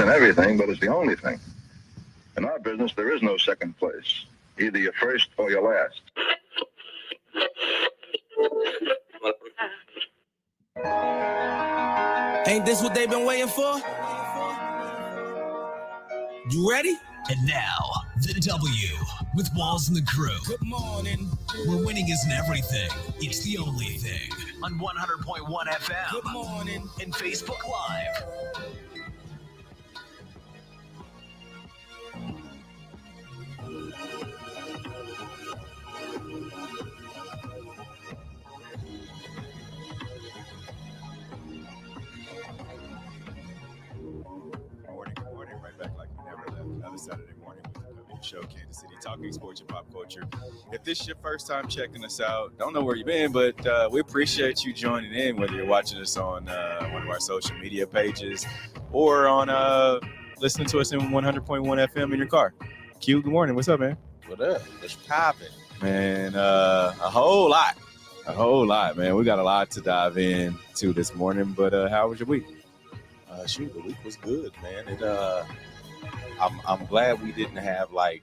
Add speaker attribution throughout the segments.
Speaker 1: isn't everything, but it's the only thing. In our business, there is no second place. Either you're first or you're last.
Speaker 2: Ain't this what they've been waiting for? You ready?
Speaker 3: And now, the W with Walls and the Crew.
Speaker 2: Good morning.
Speaker 3: Where winning isn't everything, it's the only thing. On 100.1 FM.
Speaker 2: Good morning.
Speaker 3: And Facebook Live.
Speaker 4: Morning, right back like we never left. Another Saturday morning with the W Show, Kansas City, talking sports and pop culture. If this is your first time checking us out, don't know where you've been, but we appreciate you joining in, whether you're watching us on one of our social media pages or on listening to us in 100.1 FM in your car. Q, good morning. What's up, man?
Speaker 5: What up? What's poppin'?
Speaker 4: Man, a whole lot, man. We got a lot to dive into this morning, but how was your week?
Speaker 5: The week was good, man. I'm glad we didn't have like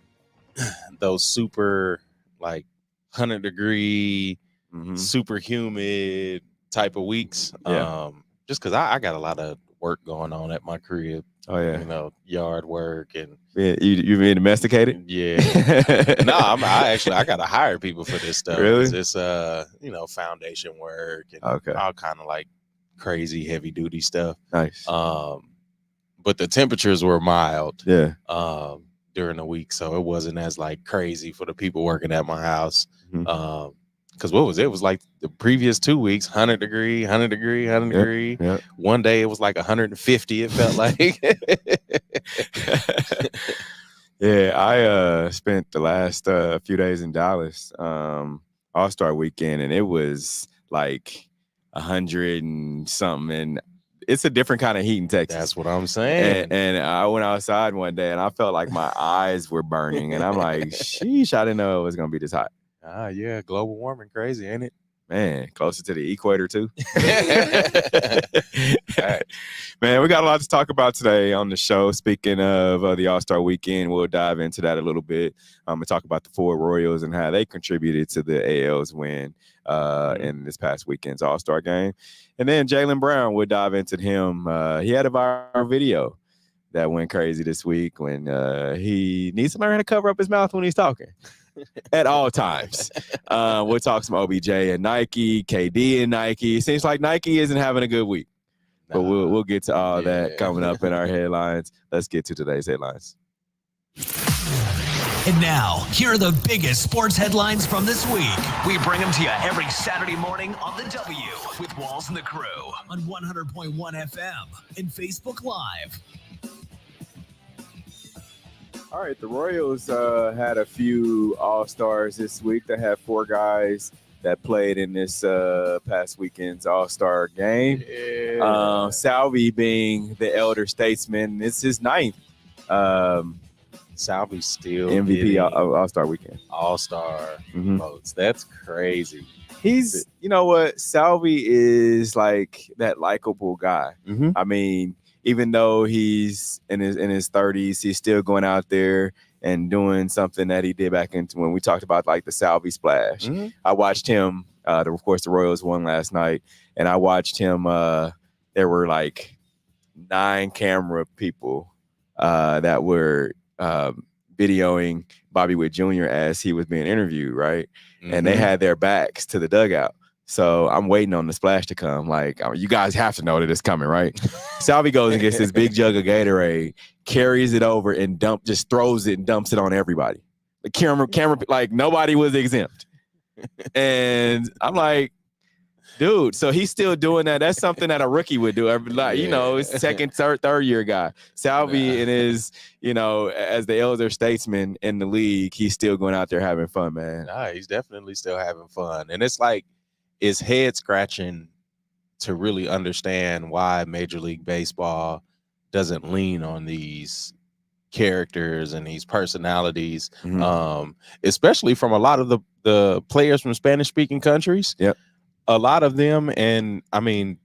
Speaker 5: those super like 100-degree, super humid type of weeks.
Speaker 4: Yeah.
Speaker 5: Just because I got a lot of work going on at my crib.
Speaker 4: Oh yeah,
Speaker 5: yard work and
Speaker 4: you been domesticated?
Speaker 5: Yeah. No, I gotta hire people for this stuff.
Speaker 4: Really?
Speaker 5: It's foundation work and
Speaker 4: Okay.
Speaker 5: all kind of like crazy heavy duty stuff.
Speaker 4: Nice.
Speaker 5: But the temperatures were mild.
Speaker 4: Yeah.
Speaker 5: During the week, so it wasn't as like crazy for the people working at my house.
Speaker 4: Mhm.
Speaker 5: Because what was it? It was like the previous 2 weeks, 100 degree.
Speaker 4: Yep.
Speaker 5: One day it was like 150. It felt like.
Speaker 4: Yeah, I spent the last few days in Dallas, All-Star weekend, and it was like 100 and something, and it's a different kind of heat in Texas.
Speaker 5: That's what I'm saying.
Speaker 4: And I went outside one day, and I felt like my eyes were burning, and I'm like, sheesh, I didn't know it was gonna be this hot.
Speaker 5: Yeah, global warming, crazy, ain't it?
Speaker 4: Man, closer to the equator too. Man, we got a lot to talk about today on the show. Speaking of the All-Star weekend, we'll dive into that a little bit. I'm going to talk about the Ford Royals and how they contributed to the AL's win in this past weekend's All-Star game. And then Jaylen Brown, we'll dive into him. He had a viral video that went crazy this week when he needs to learn how to cover up his mouth when he's talking. At all times. We'll talk some OBJ and Nike, KD and Nike. Seems like Nike isn't having a good week. But we'll get to all that coming up in our headlines. Let's get to today's headlines.
Speaker 3: And now, here are the biggest sports headlines from this week. We bring them to you every Saturday morning on the W with Walls and the Crew on 100.1 FM and Facebook Live.
Speaker 4: All right, the Royals had a few All-Stars this week. They had 4 guys that played in this past weekend's All-Star game.
Speaker 5: Yeah.
Speaker 4: Salvi being the elder statesman. It's his 9th
Speaker 5: Salvi's still
Speaker 4: MVP All-Star weekend.
Speaker 5: All-Star votes. That's crazy.
Speaker 4: He's, you know what, Salvi is like that likable guy. I mean, even though he's in his 30s, he's still going out there and doing something that he did back into when we talked about like the Salvi splash. I watched him. Of course, the Royals won last night, and I watched him. There were like 9 camera people that were videoing Bobby Witt Jr. as he was being interviewed, right? And they had their backs to the dugout. So I'm waiting on the splash to come. Like, you guys have to know that it's coming, right? Salvi goes and gets this big jug of Gatorade, carries it over and just throws it and dumps it on everybody. The camera, like nobody was exempt. And I'm like, dude, so he's still doing that. That's something that a rookie would do. It's second, third year guy. Salvi and his, as the elder statesman in the league, he's still going out there having fun, man.
Speaker 5: He's definitely still having fun. And it's like, it's head scratching to really understand why Major League Baseball doesn't lean on these characters and these personalities, especially from a lot of the players from Spanish-speaking countries.
Speaker 4: Yep.
Speaker 5: A lot of them, and I mean,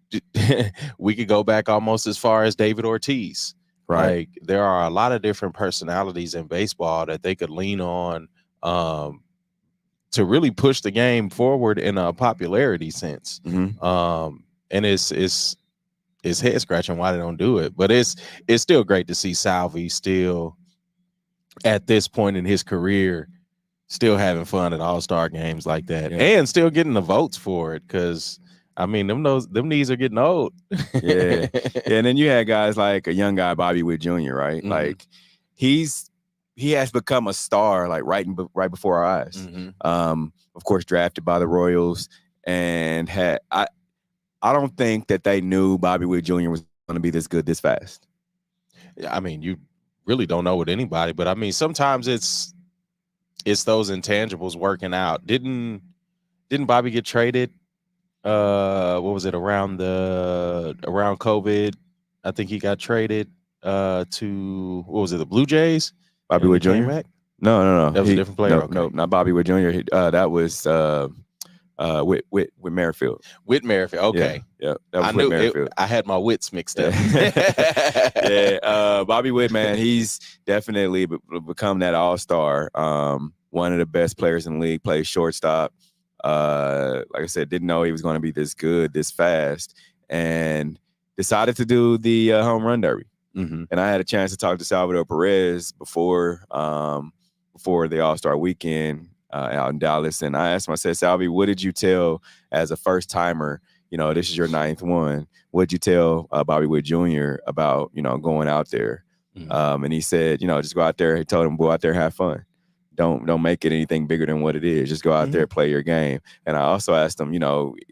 Speaker 5: we could go back almost as far as David Ortiz.
Speaker 4: Right.
Speaker 5: Like there are a lot of different personalities in baseball that they could lean on to really push the game forward in a popularity sense. And it's head scratching why they don't do it, but it's still great to see Salvi still at this point in his career still having fun at all-star games like that, and still getting the votes for it. Because I mean, them knees are getting old.
Speaker 4: Yeah. And then you had guys like a young guy, Bobby Witt Jr., right? Like he has become a star, like right before our eyes. Of course, drafted by the Royals, and I don't think that they knew Bobby Witt Jr. was going to be this good this fast.
Speaker 5: I mean, you really don't know with anybody, but I mean, sometimes it's those intangibles working out. Didn't Bobby get traded? What was it around COVID? I think he got traded to, what was it, the Blue Jays?
Speaker 4: Bobby Witt Jr. No.
Speaker 5: That was a different player.
Speaker 4: No, not Bobby Witt Jr. That was Whit Merrifield.
Speaker 5: Whit Merrifield. Okay.
Speaker 4: Yeah. That was Whit Merrifield.
Speaker 5: I had my wits mixed up.
Speaker 4: Bobby Witt, man, he's definitely become that all-star. One of the best players in the league, plays shortstop. Like I said, didn't know he was going to be this good, this fast, and decided to do the home run derby. And I had a chance to talk to Salvador Perez before the All-Star weekend out in Dallas, and I asked him, I said, Salvi, what did you tell as a first-timer? This is your 9th one. What did you tell Bobby Witt Jr. about, going out there? And he said, just go out there. He told him, go out there and have fun. Don't make it anything bigger than what it is. Just go out there, play your game. And I also asked him,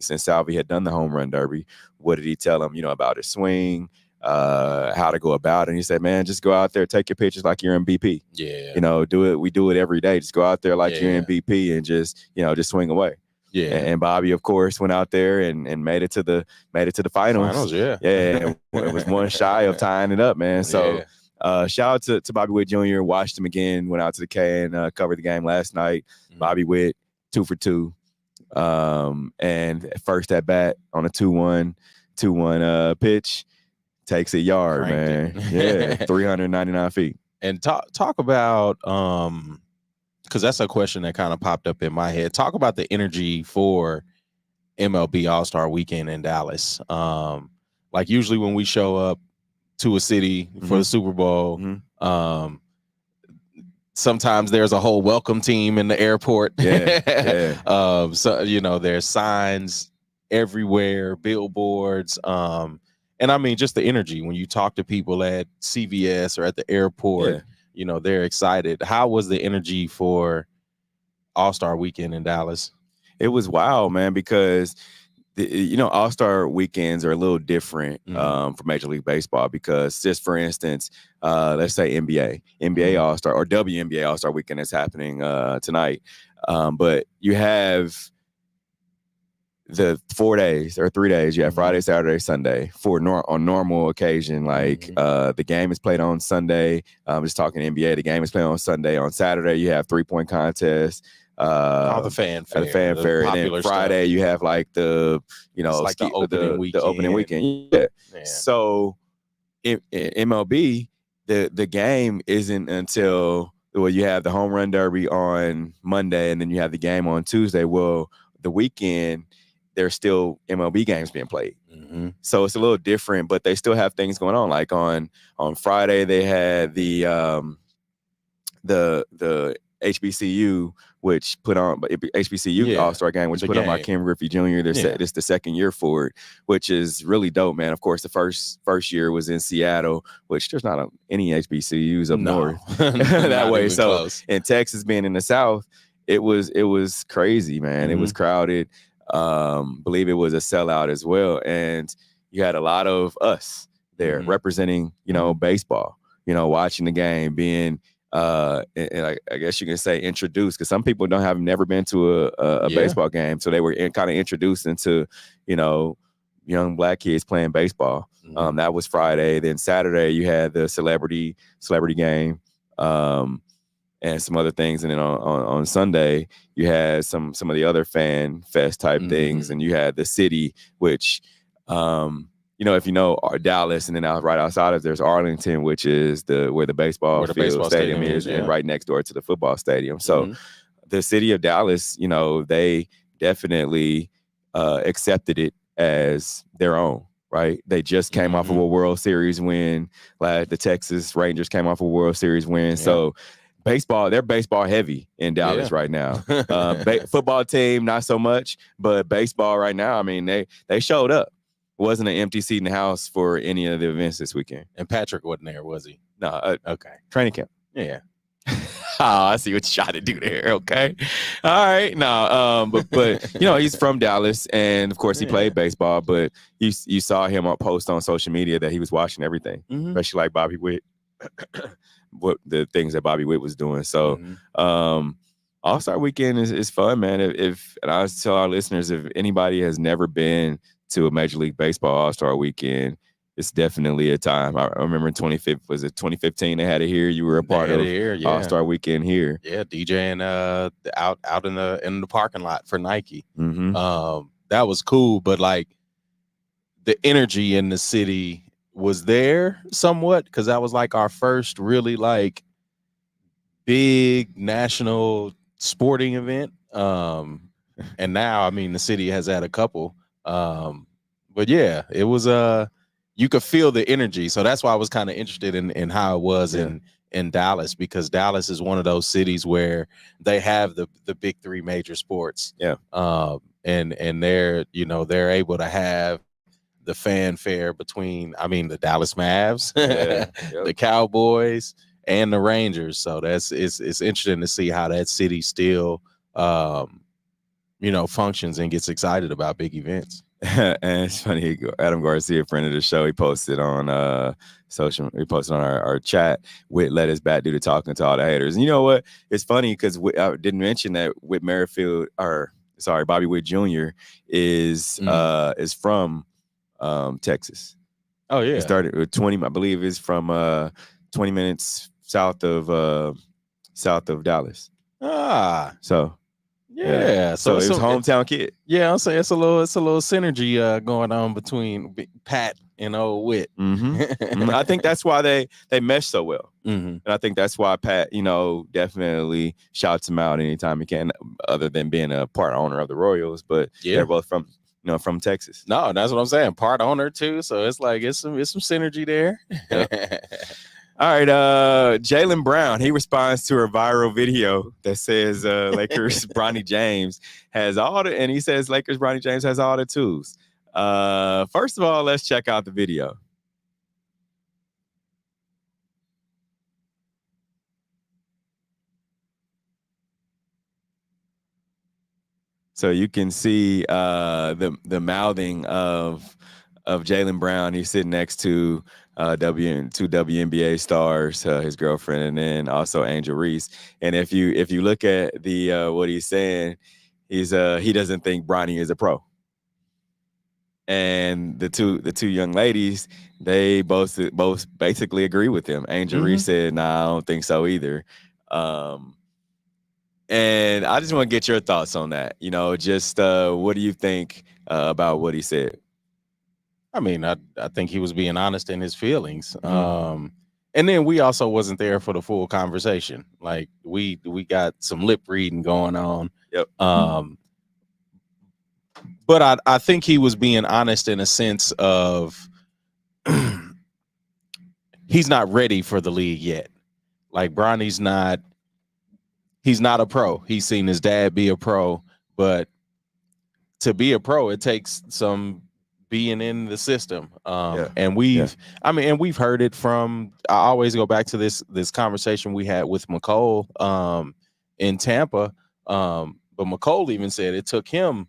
Speaker 4: since Salvi had done the home run derby, what did he tell him, about his swing, how to go about it? And he said, man, just go out there, take your pictures like you're MVP.
Speaker 5: Yeah.
Speaker 4: Do it. We do it every day. Just go out there like you're MVP and just swing away.
Speaker 5: Yeah.
Speaker 4: And Bobby, of course, went out there and made it to the finals.
Speaker 5: Yeah.
Speaker 4: It was one shy of tying it up, man. So shout out to Bobby Witt Jr. Watched him again, went out to the K and covered the game last night. Bobby Witt, 2 for 2. And first at bat on a 2-1 pitch, takes a yard,
Speaker 5: Cranked
Speaker 4: man. Yeah, 399 feet.
Speaker 5: And talk about because that's a question that kind of popped up in my head. Talk about the energy for MLB All-Star Weekend in Dallas. Like usually when we show up to a city for the Super Bowl, sometimes there's a whole welcome team in the airport. So there's signs everywhere, billboards, and I mean just the energy when you talk to people at CVS or at the airport. They're excited. How was the energy for All-Star Weekend in Dallas?
Speaker 4: It was wild, man, because All-Star weekends are a little different for Major League Baseball because, just for instance, let's say NBA All-Star or WNBA All-Star weekend is happening tonight. But you have the 4 days or 3 days. You have Friday, Saturday, Sunday on normal occasion. Like the game is played on Sunday. I'm just talking NBA. The game is played on Sunday. On Saturday, you have 3-point contest.
Speaker 5: All the fanfare,
Speaker 4: and then Friday
Speaker 5: stuff.
Speaker 4: You have like the like the opening weekend. Yeah. So in MLB, the game isn't until you have the home run derby on Monday, and then you have the game on Tuesday. Well, the weekend there's still MLB games being played, so it's a little different, but they still have things going on. Like on Friday, they had the HBCU, which put on HBCU All-Star game, which put on by Ken Griffey Jr. It's the second year for it, which is really dope, man. Of course, the first year was in Seattle, which there's not any HBCUs up north that way. So close. In Texas, being in the South, it was crazy, man. It was crowded. Believe it was a sellout as well, and you had a lot of us there representing, baseball. Watching the game, being and I guess you can say introduced, because some people have never been to a baseball game, so they were kind of introduced into young black kids playing baseball. That was Friday. Then Saturday you had the celebrity game, and some other things, and then on Sunday you had some of the other fan fest type things, and you had the city, which if you know Dallas, and then right outside of there's Arlington, which is where the baseball stadium is, and right next door to the football stadium. So the city of Dallas, they definitely accepted it as their own. Right, they just came off of a World Series win. The Texas Rangers came off a World Series win. So they're baseball heavy in Dallas right now. Football team, not so much, but baseball right now, I mean, they showed up. Wasn't an empty seat in the house for any of the events this weekend.
Speaker 5: And Patrick wasn't there, was he?
Speaker 4: No.
Speaker 5: Okay.
Speaker 4: Training camp.
Speaker 5: Yeah.
Speaker 4: I see what you trying to do there. Okay. All right. No, but he's from Dallas, and of course he played baseball, but you saw him post on social media that he was watching everything, especially like Bobby Witt, what the things that Bobby Witt was doing. So All-Star Weekend is fun, man. And I always tell our listeners, if anybody has never been to a Major League Baseball All-Star Weekend, it's definitely a time. I remember in 2015 they had it here. You were a part of All-Star Weekend here.
Speaker 5: Yeah, DJing out in the parking lot for Nike. That was cool, but like the energy in the city was there somewhat, because that was like our first really like big national sporting event. And now, I mean, the city has had a couple. But yeah, it was you could feel the energy. So that's why I was kind of interested in how it was in Dallas, because Dallas is one of those cities where they have the big three major sports. Yeah. And they're able to have the fanfare between, the Dallas Mavs, the Cowboys, and the Rangers. So it's interesting to see how that city still functions and gets excited about big events.
Speaker 4: And it's funny, Adam Garcia, friend of the show, he posted on our chat, Witt let his bat do the talking to all the haters. And you know what? It's funny because I didn't mention that Bobby Witt Jr. is from Texas. Oh yeah. He started with 20, I believe is from 20 minutes south of Dallas. So yeah, so it's hometown kid.
Speaker 5: Yeah, I'll say it's a little synergy going on between Pat and old Witt.
Speaker 4: I think that's why they mesh so well, and I think that's why Pat, definitely shouts him out anytime he can, other than being a part owner of the Royals. But they're both from Texas.
Speaker 5: No, that's what I'm saying. Part owner too, so it's like it's some synergy there.
Speaker 4: Yep. All right, Jaylen Brown, he responds to a viral video that says Lakers Bronny James has all the, and he says Lakers Bronny James has all the tools. First of all, let's check out the video. So you can see the mouthing of Jaylen Brown. He's sitting next to two WNBA stars, his girlfriend, and then also Angel Reese. And if you look at the what he's saying, he doesn't think Bronny is a pro. And the two young ladies, they both basically agree with him. Angel Reese said, "Nah, I don't think so either." And I just want to get your thoughts on that. Just what do you think about what he said?
Speaker 5: I think he was being honest in his feelings. And then we also wasn't there for the full conversation. Like we got some lip reading going on.
Speaker 4: Yep.
Speaker 5: But I think he was being honest in a sense of he's not ready for the league yet. Like Bronny's he's not a pro. He's seen his dad be a pro, but to be a pro, it takes some being in the system. And we've heard it from, I always go back to this conversation we had with McCole in Tampa. But McCole even said it took him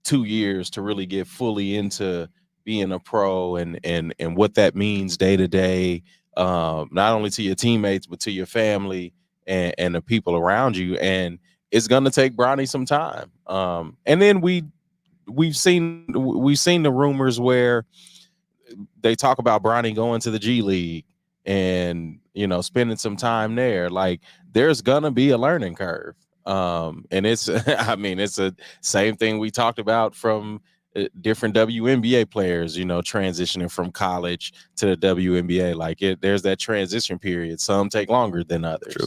Speaker 5: 2 years to really get fully into being a pro and what that means day to day, not only to your teammates, but to your family and the people around you. And it's going to take Bronny some time. And then we've seen the rumors where they talk about Bronny going to the G League and spending some time there. Like there's gonna be a learning curve, and it's it's a same thing we talked about from different WNBA players, transitioning from college to the WNBA. Like there's that transition period. Some take longer than others.
Speaker 4: True.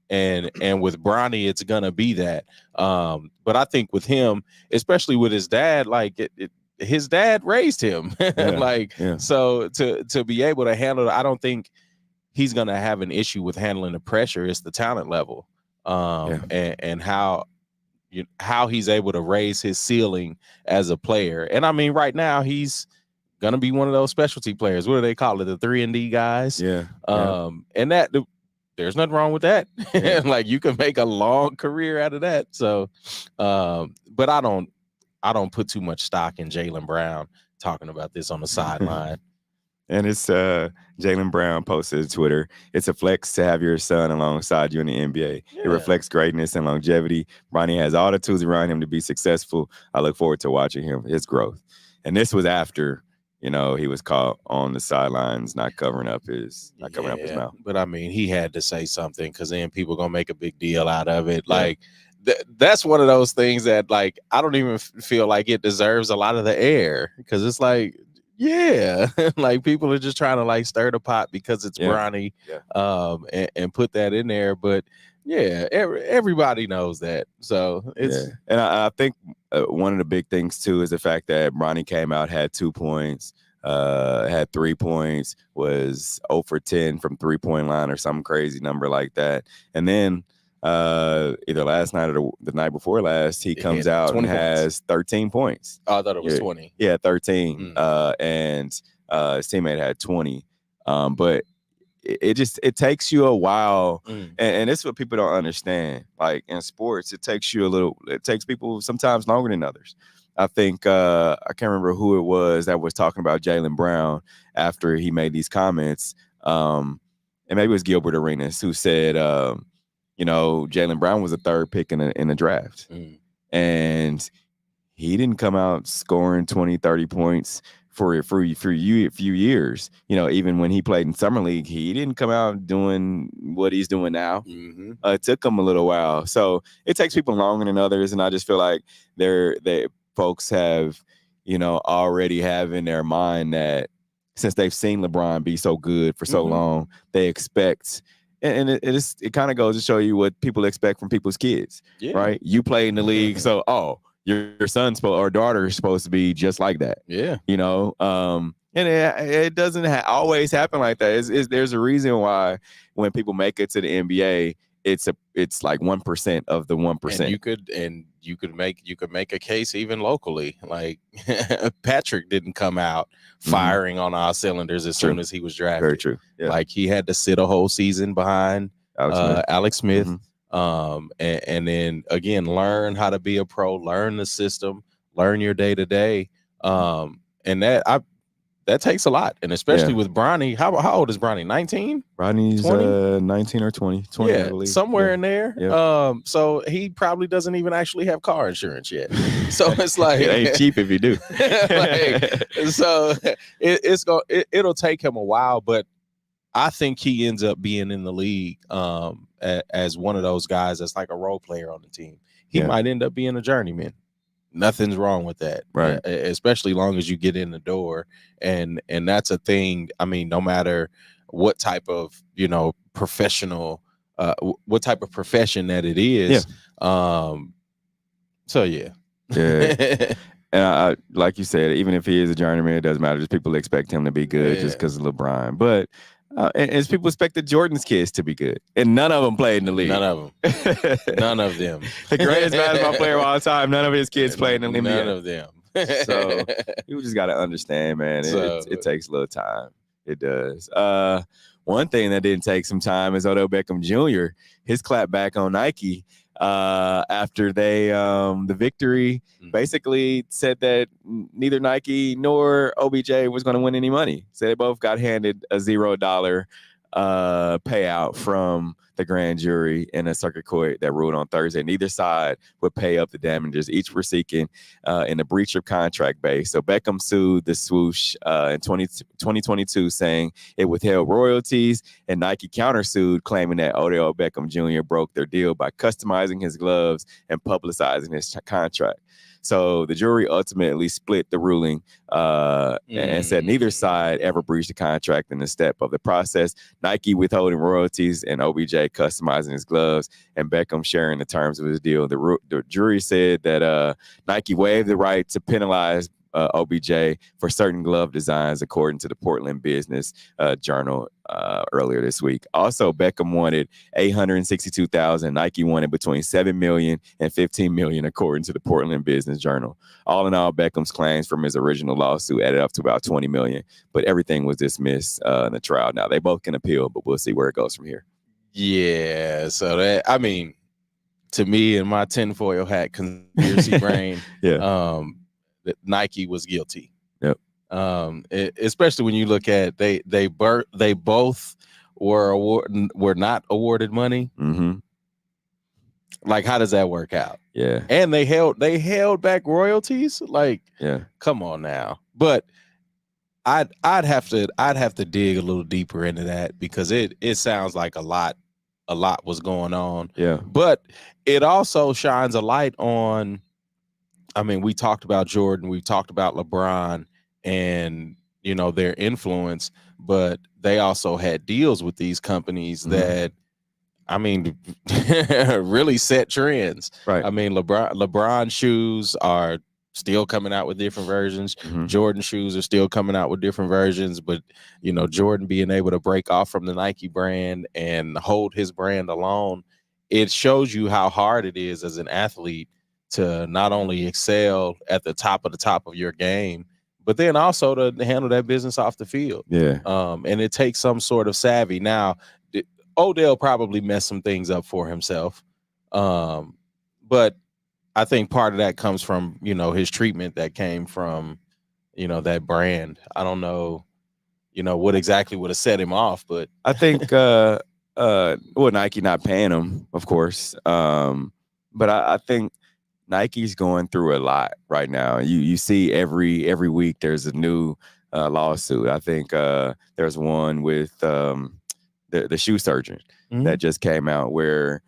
Speaker 5: And with Bronny, it's gonna be that. But I think with him, especially with his dad, like his dad raised him. So to be able to handle it, I don't think he's gonna have an issue with handling the pressure. It's the talent level. And how he's able to raise his ceiling as a player. And I mean, right now he's gonna be one of those specialty players. What do they call it? The 3-and-D guys. And that there's nothing wrong with that. Like you can make a long career out of that. So, but I don't put too much stock in Jaylen Brown talking about this on the sideline.
Speaker 4: And it's Jaylen Brown posted to Twitter. It's a flex to have your son alongside you in the NBA. It reflects greatness and longevity. Bronny has all the tools around him to be successful. I look forward to watching his growth. And this was after, he was caught on the sidelines, not covering up his mouth.
Speaker 5: But I mean, he had to say something because then people are gonna make a big deal out of it. Like that's one of those things that, like, I don't even feel like it deserves a lot of the air because it's like. Yeah, like people are just trying to like stir the pot because it's Bronny, and put that in there. But everybody knows that. So it's
Speaker 4: and I think one of the big things too is the fact that Bronny came out, had 2 points, had 3 points, was 0 for 10 from 3-point line or some crazy number like that, and then. Either last night or the night before last, he comes out and has 13 points.
Speaker 5: Oh, I thought it was 20.
Speaker 4: Yeah, 13. And his teammate had 20. But it takes you a while, and it's what people don't understand. Like in sports, it takes people sometimes longer than others. I think I can't remember who it was that was talking about Jaylen Brown after he made these comments. And maybe it was Gilbert Arenas who said. Jaylen Brown was a 3rd pick in the draft. And he didn't come out scoring 20, 30 points for a few years. Even when he played in Summer League, he didn't come out doing what he's doing now. It took him a little while. So it takes people longer than others. And I just feel like folks have, already have in their mind that since they've seen LeBron be so good for so long, they expect – and it kind of goes to show you what people expect from people's kids, right? You play in the league, so your son's or daughter is supposed to be just like that. And it doesn't always happen like that. There's a reason why when people make it to the NBA, it's like 1% of the 1%.
Speaker 5: And you could make a case even locally. Like Patrick didn't come out firing on all cylinders as soon as he was drafted.
Speaker 4: Very true. Yeah.
Speaker 5: Like he had to sit a whole season behind Alex Smith. And then again, learn how to be a pro, learn the system, learn your day to day. And that takes a lot, and especially with Bronny. How old is Bronny? 19?
Speaker 4: Bronny's 19 or 20. 20, I believe.
Speaker 5: Somewhere in there. Yeah. So he probably doesn't even actually have car insurance yet. So it's like
Speaker 4: it ain't cheap if you do.
Speaker 5: So it'll take him a while, but I think he ends up being in the league as one of those guys that's like a role player on the team. He might end up being a journeyman. Nothing's wrong with that,
Speaker 4: right?
Speaker 5: Especially long as you get in the door, and that's a thing. I mean, no matter what type of professional, what type of profession that it is. So yeah.
Speaker 4: And I, like you said, even if he is a journeyman, it doesn't matter. Just people expect him to be good just because of LeBron, but. And as people expected Jordan's kids to be good, and none of them played in the league.
Speaker 5: None of them. None of them.
Speaker 4: The greatest basketball player of all time. None of his kids played in the league.
Speaker 5: None of them.
Speaker 4: So you just got to understand, man. It takes a little time. It does. One thing that didn't take some time is Odell Beckham Jr. His clap back on Nike after they the victory basically said that neither Nike nor OBJ was going to win any money. So they both got handed a $0 payout from the grand jury in a circuit court that ruled on Thursday. Neither side would pay up the damages. Each were seeking in a breach of contract base. So Beckham sued the swoosh in 2022, saying it withheld royalties, and Nike countersued, claiming that Odell Beckham Jr. broke their deal by customizing his gloves and publicizing his contract. So the jury ultimately split the ruling and said neither side ever breached the contract in the step of the process. Nike withholding royalties and OBJ customizing his gloves and Beckham sharing the terms of his deal. The jury said that Nike waived the right to penalize OBJ for certain glove designs, according to the Portland Business Journal earlier this week. Also, Beckham wanted $862,000. Nike wanted between $7 million and $15 million, according to the Portland Business Journal. All in all, Beckham's claims from his original lawsuit added up to about $20 million, but everything was dismissed in the trial. Now they both can appeal, but we'll see where it goes from here.
Speaker 5: Yeah, so that, I mean, to me, in my tinfoil hat conspiracy brain, that Nike was guilty.
Speaker 4: Yep.
Speaker 5: Especially when you look at they both were not awarded money.
Speaker 4: Mm-hmm.
Speaker 5: Like, how does that work out?
Speaker 4: Yeah.
Speaker 5: And they held back royalties. Like,
Speaker 4: yeah,
Speaker 5: come on now. But I'd have to dig a little deeper into that, because it sounds like a lot was going on.
Speaker 4: Yeah.
Speaker 5: But it also shines a light on, I mean, we talked about Jordan, we talked about LeBron and, you know, their influence, but they also had deals with these companies that, I mean, really set trends.
Speaker 4: Right.
Speaker 5: I mean, LeBron shoes are still coming out with different versions. Jordan shoes are still coming out with different versions, but, you know, Jordan being able to break off from the Nike brand and hold his brand alone, it shows you how hard it is as an athlete to not only excel at the top of your game, but then also to handle that business off the field.
Speaker 4: Yeah.
Speaker 5: And it takes some sort of savvy. Now, Odell probably messed some things up for himself. But I think part of that comes from, you know, his treatment that came from, you know, that brand. I don't know, you know, what exactly would have set him off, but
Speaker 4: I think Nike not paying him, of course. But I think Nike's going through a lot right now. You see every week there's a new lawsuit. I think there's one with the shoe surgeon that just came out, where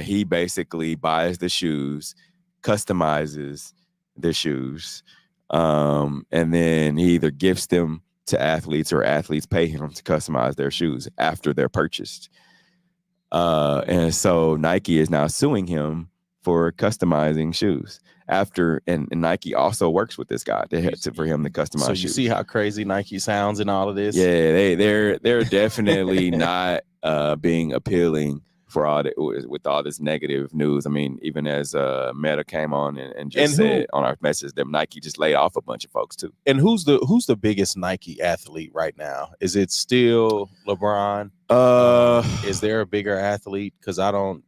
Speaker 4: he basically buys the shoes, customizes the shoes, and then he either gifts them to athletes or athletes pay him to customize their shoes after they're purchased. And so Nike is now suing him for customizing shoes after, and Nike also works with this guy for him to customize.
Speaker 5: So you
Speaker 4: shoes.
Speaker 5: see how crazy Nike sounds in all of this?
Speaker 4: Yeah, they're definitely not being appealing for with all this negative news. I mean, even as Meta came on and said on our message that Nike just laid off a bunch of folks too.
Speaker 5: And who's the biggest Nike athlete right now? Is it still LeBron? Is there a bigger athlete? Because I don't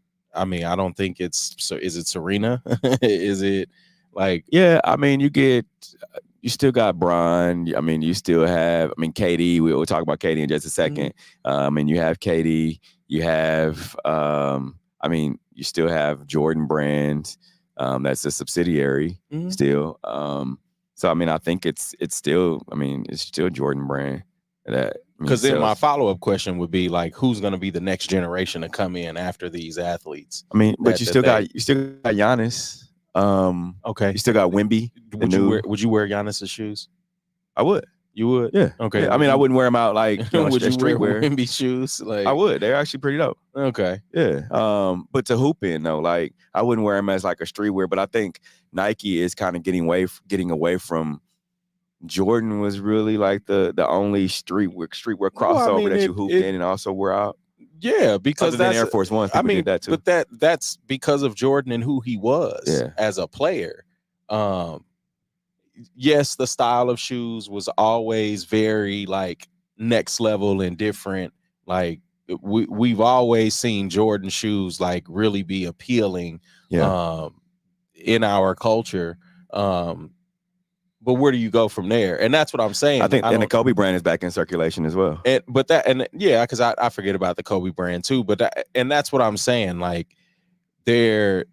Speaker 5: think it's. So is it Serena? Is it like?
Speaker 4: Yeah, I mean, you still got Bron. I mean, you still have. I mean, KD. We'll talk about KD in just a second. I mean, you have KD. You have. I mean, you still have Jordan Brand. That's a subsidiary still. So I mean, I think it's still. I mean, it's still Jordan Brand.
Speaker 5: Because then my follow-up question would be like, who's going to be the next generation to come in after these athletes?
Speaker 4: I mean, but you still got Giannis.
Speaker 5: Okay.
Speaker 4: You still got Wemby.
Speaker 5: Would you wear Giannis's shoes?
Speaker 4: I would.
Speaker 5: You would?
Speaker 4: Yeah.
Speaker 5: Okay.
Speaker 4: Yeah, I mean, I wouldn't wear them out like
Speaker 5: would you
Speaker 4: streetwear.
Speaker 5: wear Wemby shoes? Like,
Speaker 4: I would. They're actually pretty dope.
Speaker 5: Okay.
Speaker 4: Yeah. But to hoop in though, like I wouldn't wear them as like a streetwear. But I think Nike is kind of getting away from. Jordan was really like the only streetwear crossover that you hooped in and also wore out.
Speaker 5: Yeah, because
Speaker 4: that's Air Force One. People did that too.
Speaker 5: But that's because of Jordan and who he was as a player. Yes, the style of shoes was always very like next level and different. Like we've always seen Jordan shoes like really be appealing in our culture. But where do you go from there? And that's what I'm saying.
Speaker 4: I think and the Kobe brand is back in circulation as well.
Speaker 5: Because I forget about the Kobe brand too. But that's what I'm saying. Like they're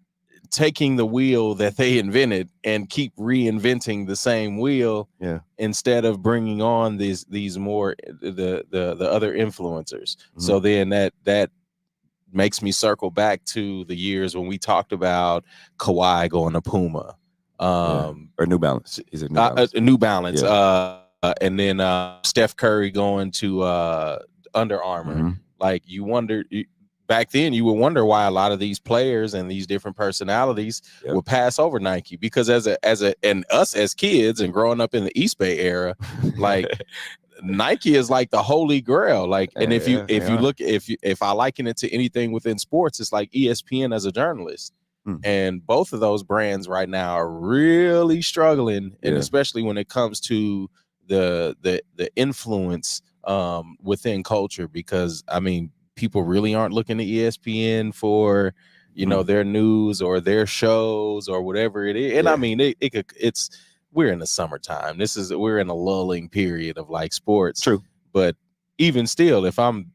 Speaker 5: taking the wheel that they invented and keep reinventing the same wheel.
Speaker 4: Yeah.
Speaker 5: Instead of bringing on these more the other influencers. So then that makes me circle back to the years when we talked about Kawhi going to Puma.
Speaker 4: Or New Balance. He's a New Balance.
Speaker 5: New Balance.
Speaker 4: Yeah.
Speaker 5: And then Steph Curry going to Under Armour.
Speaker 4: Mm-hmm.
Speaker 5: Like you wonder back then, you would wonder why a lot of these players and these different personalities would pass over Nike, because and us as kids and growing up in the East Bay era, like Nike is like the holy grail. Like, and if you look, if I liken it to anything within sports, it's like ESPN as a journalist. And both of those brands right now are really struggling, and especially when it comes to the influence within culture, because I mean, people really aren't looking to ESPN for their news or their shows or whatever it is. And I mean, we're in the summertime. We're in a lulling period of like sports.
Speaker 4: True,
Speaker 5: but even still, if I'm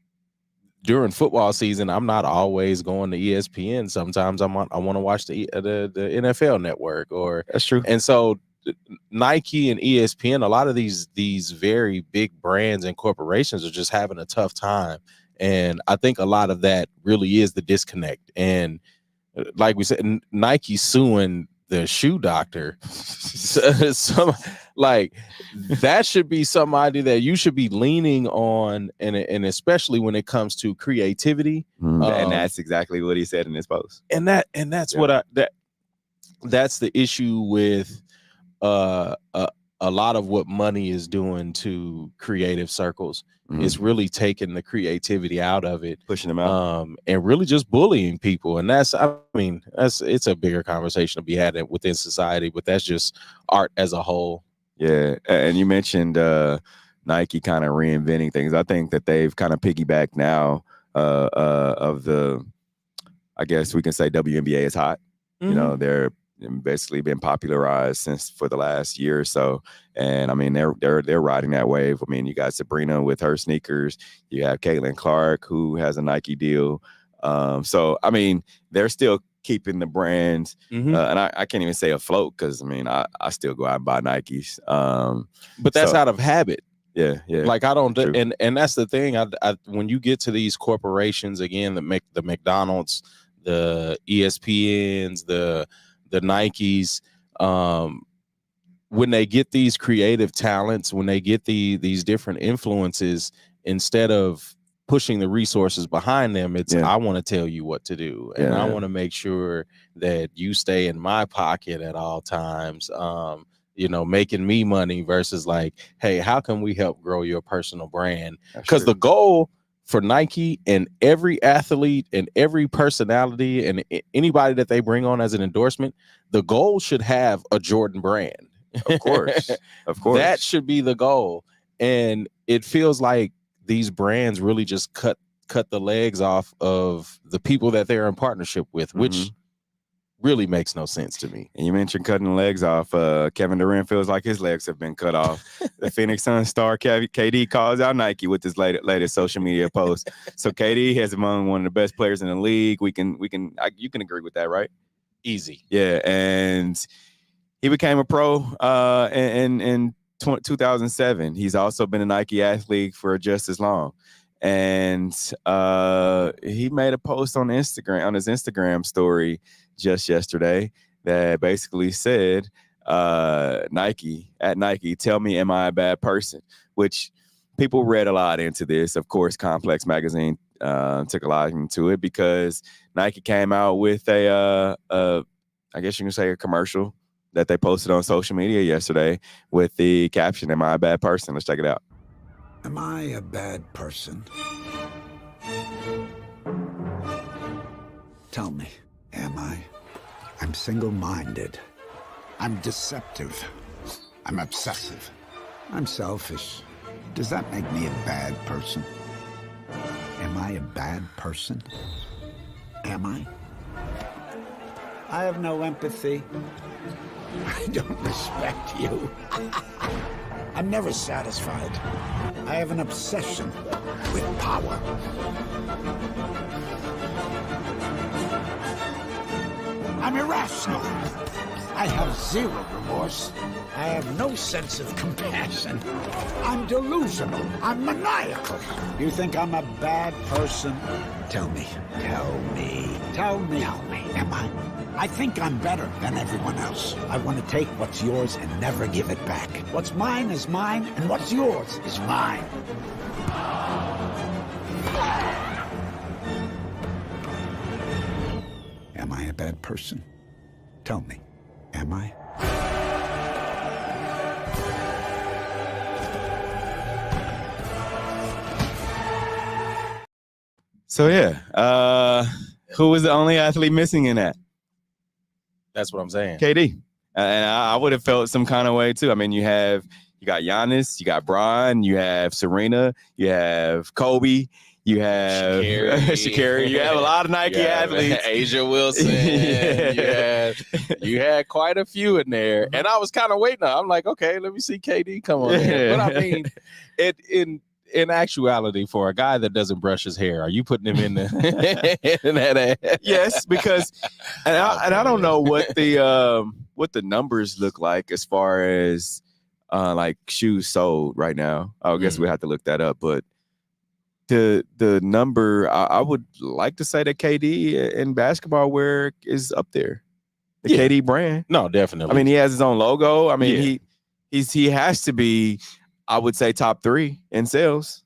Speaker 5: during football season, I'm not always going to ESPN. Sometimes I want to watch the NFL Network, or
Speaker 4: that's true.
Speaker 5: And so Nike and ESPN, a lot of these very big brands and corporations are just having a tough time. And I think a lot of that really is the disconnect. And like we said, Nike suing the shoe doctor. Like that should be somebody that you should be leaning on, and especially when it comes to creativity.
Speaker 4: And that's exactly what he said in his post.
Speaker 5: And that's what that's the issue with a lot of what money is doing to creative circles. It's really taking the creativity out of it,
Speaker 4: pushing them out,
Speaker 5: and really just bullying people. And it's a bigger conversation to be had within society, but that's just art as a whole.
Speaker 4: Yeah. And you mentioned Nike kind of reinventing things. I think that they've kind of piggybacked now of the, I guess we can say WNBA is hot. They're basically been popularized for the last year or so, and I mean they're riding that wave. I mean, you got Sabrina with her sneakers, you have Caitlin Clark who has a Nike deal, so I mean they're still keeping the brands, and I can't even say afloat, because I mean I still go out and buy Nikes,
Speaker 5: but that's out of habit.
Speaker 4: Yeah.
Speaker 5: Like I don't, and that's the thing. I when you get to these corporations again, the McDonald's, the ESPNs, the Nikes, when they get these creative talents, when they get these different influences, instead of pushing the resources behind them, it's I want to tell you what to do, and I want to make sure that you stay in my pocket at all times, making me money, versus like, hey, how can we help grow your personal brand? Because the goal for Nike and every athlete and every personality and anybody that they bring on as an endorsement, the goal should have a Jordan brand.
Speaker 4: Of course.
Speaker 5: That should be the goal. And it feels like these brands really just cut the legs off of the people that they're in partnership with, which really makes no sense to me.
Speaker 4: And you mentioned cutting the legs off. Kevin Durant feels like his legs have been cut off. The Phoenix Suns star KD calls out Nike with his latest social media post. So KD has among one of the best players in the league. You can agree with that, right?
Speaker 5: Easy.
Speaker 4: Yeah, and he became a pro in 2007. He's also been a Nike athlete for just as long. And he made a post on his Instagram story just yesterday that basically said, Nike, tell me, am I a bad person? Which people read a lot into this. Of course, Complex Magazine took a lot into it, because Nike came out with I guess you can say a commercial that they posted on social media yesterday with the caption, am I a bad person? Let's check it out.
Speaker 6: Am I a bad person? Tell me, am I? I'm single-minded. I'm deceptive. I'm obsessive. I'm selfish. Does that make me a bad person? Am I a bad person? Am I? I have no empathy. I don't respect you. I'm never satisfied. I have an obsession with power. I'm irrational. I have zero remorse. I have no sense of compassion. I'm delusional. I'm maniacal. You think I'm a bad person? Tell me. Am I? I think I'm better than everyone else. I want to take what's yours and never give it back. What's mine is mine, and what's yours is mine. Am I a bad person? Tell me. Am I?
Speaker 4: So yeah, who was the only athlete missing in that?
Speaker 5: That's what I'm saying.
Speaker 4: KD. And I would have felt some kind of way too. I mean, you got Giannis, you got Bron, you have Serena, you have Kobe, you have Sha'Carri. You have a lot of Nike athletes.
Speaker 5: Asia Wilson. You had quite a few in there. And I was kind of waiting. I'm like, okay, let me see KD come on there. But I mean, in actuality, for a guy that doesn't brush his hair, are you putting him in that?
Speaker 4: Yes, because I don't know what the numbers look like as far as like shoes sold right now. I guess we have to look that up, but the number I would like to say that KD in basketball wear is up there. The KD brand.
Speaker 5: No, definitely.
Speaker 4: I mean, he has his own logo. I mean, he has to be, I would say, top 3 in sales.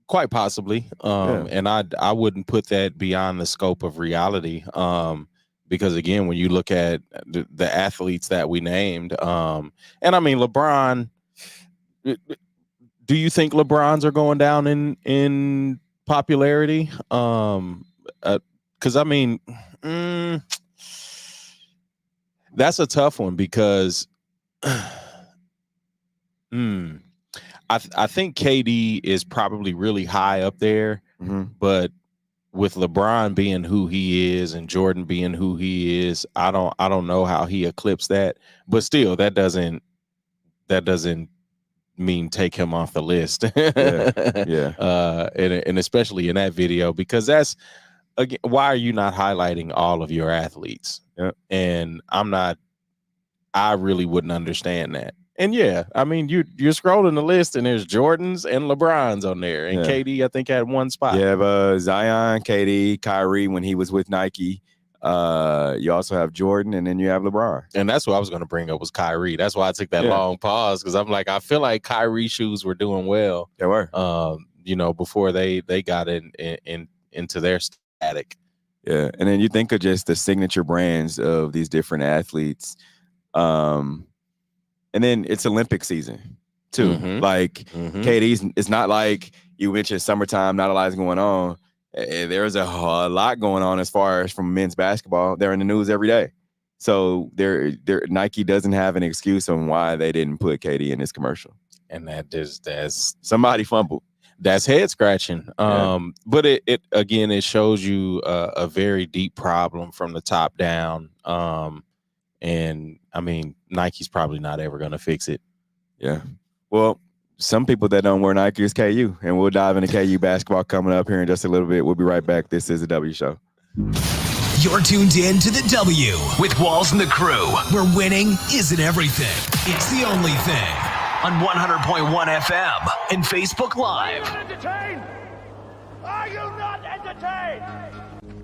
Speaker 5: Quite possibly. And I wouldn't put that beyond the scope of reality. Because again, when you look at the athletes that we named, and I mean, LeBron, do you think LeBrons are going down in popularity? Because I mean, that's a tough one because I think KD is probably really high up there, but with LeBron being who he is and Jordan being who he is, I don't know how he eclipsed that. But still, that doesn't mean take him off the list. And especially in that video, because that's, again, why are you not highlighting all of your athletes? And I really wouldn't understand that. And yeah, I mean, you're scrolling the list and there's Jordans and LeBrons on there, and KD I think had one spot.
Speaker 4: You have Zion, KD, Kyrie when he was with Nike. You also have Jordan, and then you have LeBron.
Speaker 5: And that's what I was going to bring up was Kyrie. That's why I took that long pause, because I'm like, I feel like Kyrie shoes were doing well.
Speaker 4: They were,
Speaker 5: before they got into their static.
Speaker 4: Yeah, and then you think of just the signature brands of these different athletes. And then it's Olympic season too. KD's, it's not like you mentioned summertime, not a lot is going on. There's a lot going on as far as from men's basketball. They're in the news every day. So Nike doesn't have an excuse on why they didn't put KD in this commercial.
Speaker 5: And that's
Speaker 4: somebody fumbled.
Speaker 5: That's head scratching. But it shows you a very deep problem from the top down. And I mean, Nike's probably not ever going to fix it.
Speaker 4: Yeah. Well, some people that don't wear Nike is KU, and we'll dive into KU basketball coming up here in just a little bit. We'll be right back. This is the W Show.
Speaker 3: You're tuned in to the W with Walls and the Crew, where winning isn't everything. It's the only thing. On 100.1 FM and Facebook Live.
Speaker 7: Are you not entertained?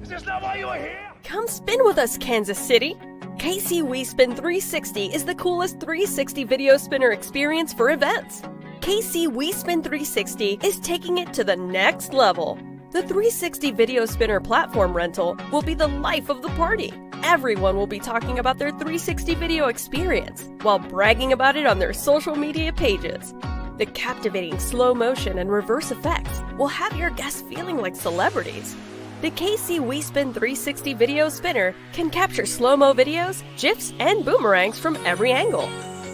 Speaker 7: Is this not why you are here?
Speaker 8: Come spin with us, Kansas City. KC We Spin 360 is the coolest 360 video spinner experience for events. KC We Spin 360 is taking it to the next level. The 360 video spinner platform rental will be the life of the party. Everyone will be talking about their 360 video experience while bragging about it on their social media pages. The captivating slow motion and reverse effects will have your guests feeling like celebrities. The KC We Spin 360 video spinner can capture slow-mo videos, GIFs, and boomerangs from every angle.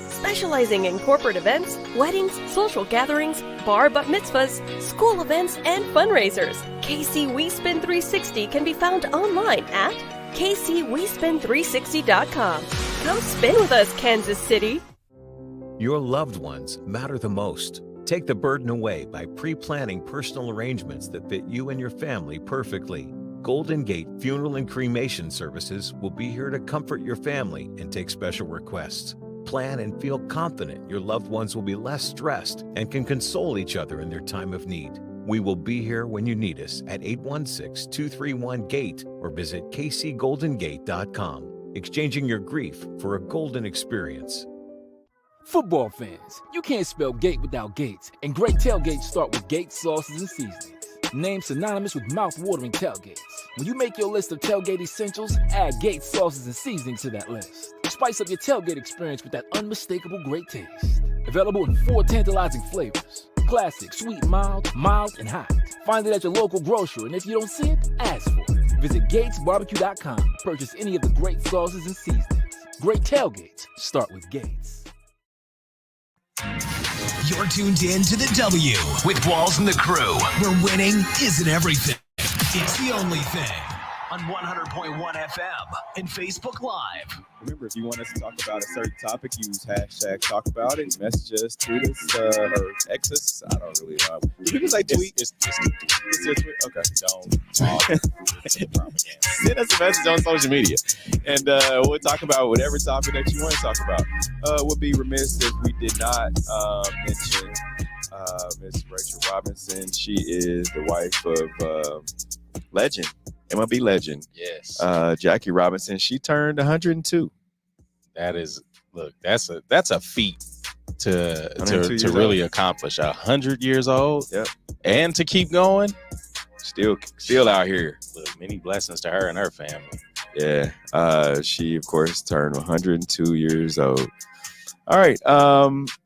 Speaker 8: Specializing in corporate events, weddings, social gatherings, bar bat mitzvahs, school events, and fundraisers, KC We Spin 360 can be found online at kcwespin360.com. Come spin with us, Kansas City.
Speaker 9: Your loved ones matter the most. Take the burden away by pre-planning personal arrangements that fit you and your family perfectly. Golden Gate Funeral and Cremation Services will be here to comfort your family and take special requests. plan and feel confident your loved ones will be less stressed and can console each other in their time of need. We will be here when you need us at 816-231-GATE or visit kcgoldengate.com, exchanging your grief for a golden experience.
Speaker 10: Football fans, you can't spell gate without Gates, and great tailgates start with Gates sauces and seasonings. Named synonymous with mouth-watering tailgates. When you make your list of tailgate essentials, add Gates sauces and seasonings to that list. Spice up your tailgate experience with that unmistakable great taste. Available in 4 tantalizing flavors. Classic, sweet, mild, and hot. Find it at your local grocer, and if you don't see it, ask for it. Visit GatesBarbecue.com to purchase any of the great sauces and seasonings. Great tailgates start with Gates.
Speaker 3: You're tuned in to the W with Walls and the Crew, where winning isn't everything. It's the only thing. On 100.1 FM and Facebook Live.
Speaker 4: Remember, if you want us to talk about a certain topic, use hashtag talk about it. Message us, tweet us, or X us. I don't really know. Do people say tweet? It's your tweet. Okay. Don't. Send us a message on social media. And we'll talk about whatever topic that you want to talk about. We'll be remiss if we did not mention Miss Rachel Robinson. She is the wife of legend. MLB legend.
Speaker 5: Yes.
Speaker 4: Jackie Robinson. She turned 102.
Speaker 5: That is, look, that's a feat to really accomplish. 100 years old.
Speaker 4: Yep.
Speaker 5: And to keep going.
Speaker 4: Still out here.
Speaker 5: Look, many blessings to her and her family.
Speaker 4: Yeah. She of course turned 102 years old. All right.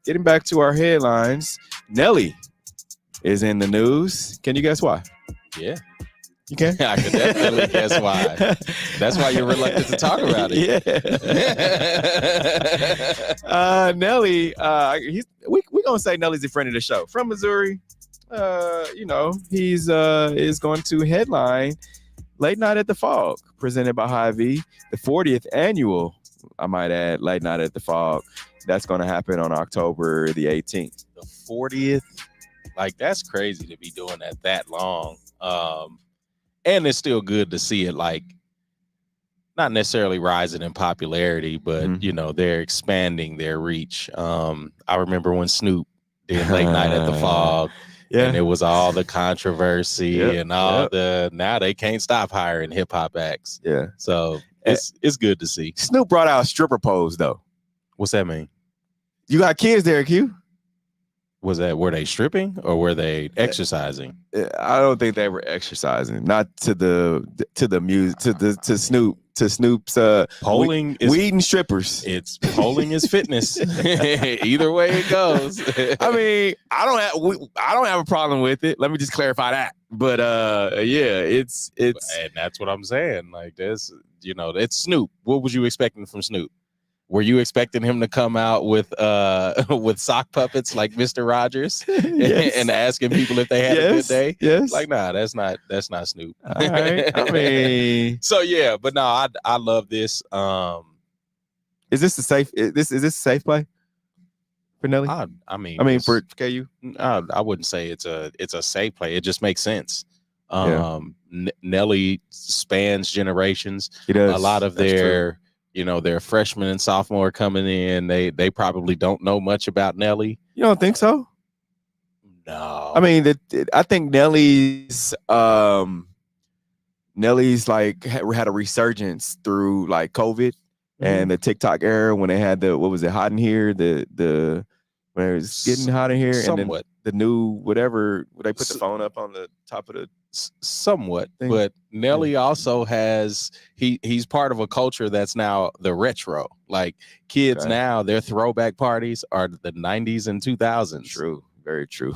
Speaker 4: Getting back to our headlines. Nelly is in the news. Can you guess why?
Speaker 5: Yeah.
Speaker 4: You can?
Speaker 5: I can definitely guess why. That's why you're reluctant to talk about it.
Speaker 4: Yeah. Nelly, we're going to say Nelly's a friend of the show. From Missouri, he's is going to headline Late Night at the Fog, presented by Hy-Vee, the 40th annual, I might add, Late Night at the Fog. That's going to happen on October the 18th.
Speaker 5: The 40th? Like, that's crazy to be doing that long. And it's still good to see it, like, not necessarily rising in popularity, but, they're expanding their reach. I remember when Snoop did Late Night at the Fog, and it was all the controversy and all now they can't stop hiring hip-hop acts.
Speaker 4: Yeah.
Speaker 5: So it's good to see.
Speaker 4: Snoop brought out stripper pose, though.
Speaker 5: What's that mean?
Speaker 4: You got kids there, Q.
Speaker 5: Were they stripping or were they exercising?
Speaker 4: I don't think they were exercising. Not to the music, to Snoop's
Speaker 5: polling is
Speaker 4: weed and strippers.
Speaker 5: It's polling is fitness. Either way it goes.
Speaker 4: I mean, I don't have a problem with it. Let me just clarify that. But it's
Speaker 5: and that's what I'm saying. Like this, it's Snoop. What was you expecting from Snoop? Were you expecting him to come out with sock puppets like Mr. Rogers and asking people if they had a good day?
Speaker 4: Yes.
Speaker 5: Like, nah, that's not Snoop.
Speaker 4: All right. I mean,
Speaker 5: so yeah, but no, I love this.
Speaker 4: Is this a safe? Is this a safe play for Nelly?
Speaker 5: I mean,
Speaker 4: for KU,
Speaker 5: I wouldn't say it's a safe play. It just makes sense. Nelly spans generations.
Speaker 4: He does.
Speaker 5: A lot of their freshmen and sophomore coming in, they probably don't know much about Nelly.
Speaker 4: You don't think so?
Speaker 5: No.
Speaker 4: I mean, I think Nelly's like had a resurgence through like COVID and the TikTok era when they had what was it, hot in here, the when it was getting hot in here,
Speaker 5: somewhat.
Speaker 4: And then the new whatever they put the phone up on the top of the
Speaker 5: somewhat
Speaker 4: thing.
Speaker 5: But Nelly also has he's part of a culture that's now the retro. Like kids now, their throwback parties are the 90s and 2000s.
Speaker 4: True, very true.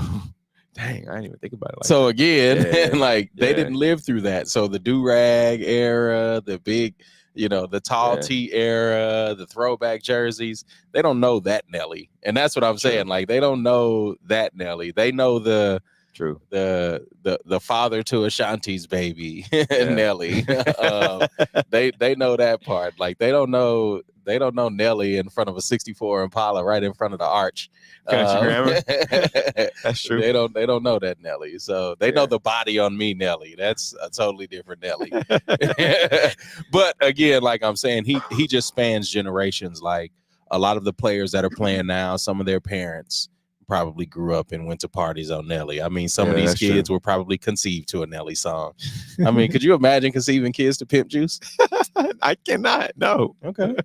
Speaker 4: Dang, I didn't even think about it.
Speaker 5: So again, they didn't live through that. So the do-rag era, the big, the tall tee era, the throwback jerseys, they don't know that Nelly. And that's what I'm saying. Like they don't know that Nelly. They know the father to Ashanti's baby, Nelly. They know that part. Like they don't know Nelly in front of a 64 Impala right in front of the arch.
Speaker 4: That's true.
Speaker 5: They don't know that Nelly. So they know the body on me Nelly. That's a totally different Nelly. But again, like I'm saying, he just spans generations. Like a lot of the players that are playing now, some of their parents probably grew up and went to parties on Nelly. I mean, some of these kids were probably conceived to a Nelly song. I mean, could you imagine conceiving kids to Pimp Juice?
Speaker 4: I cannot. No.
Speaker 5: Okay.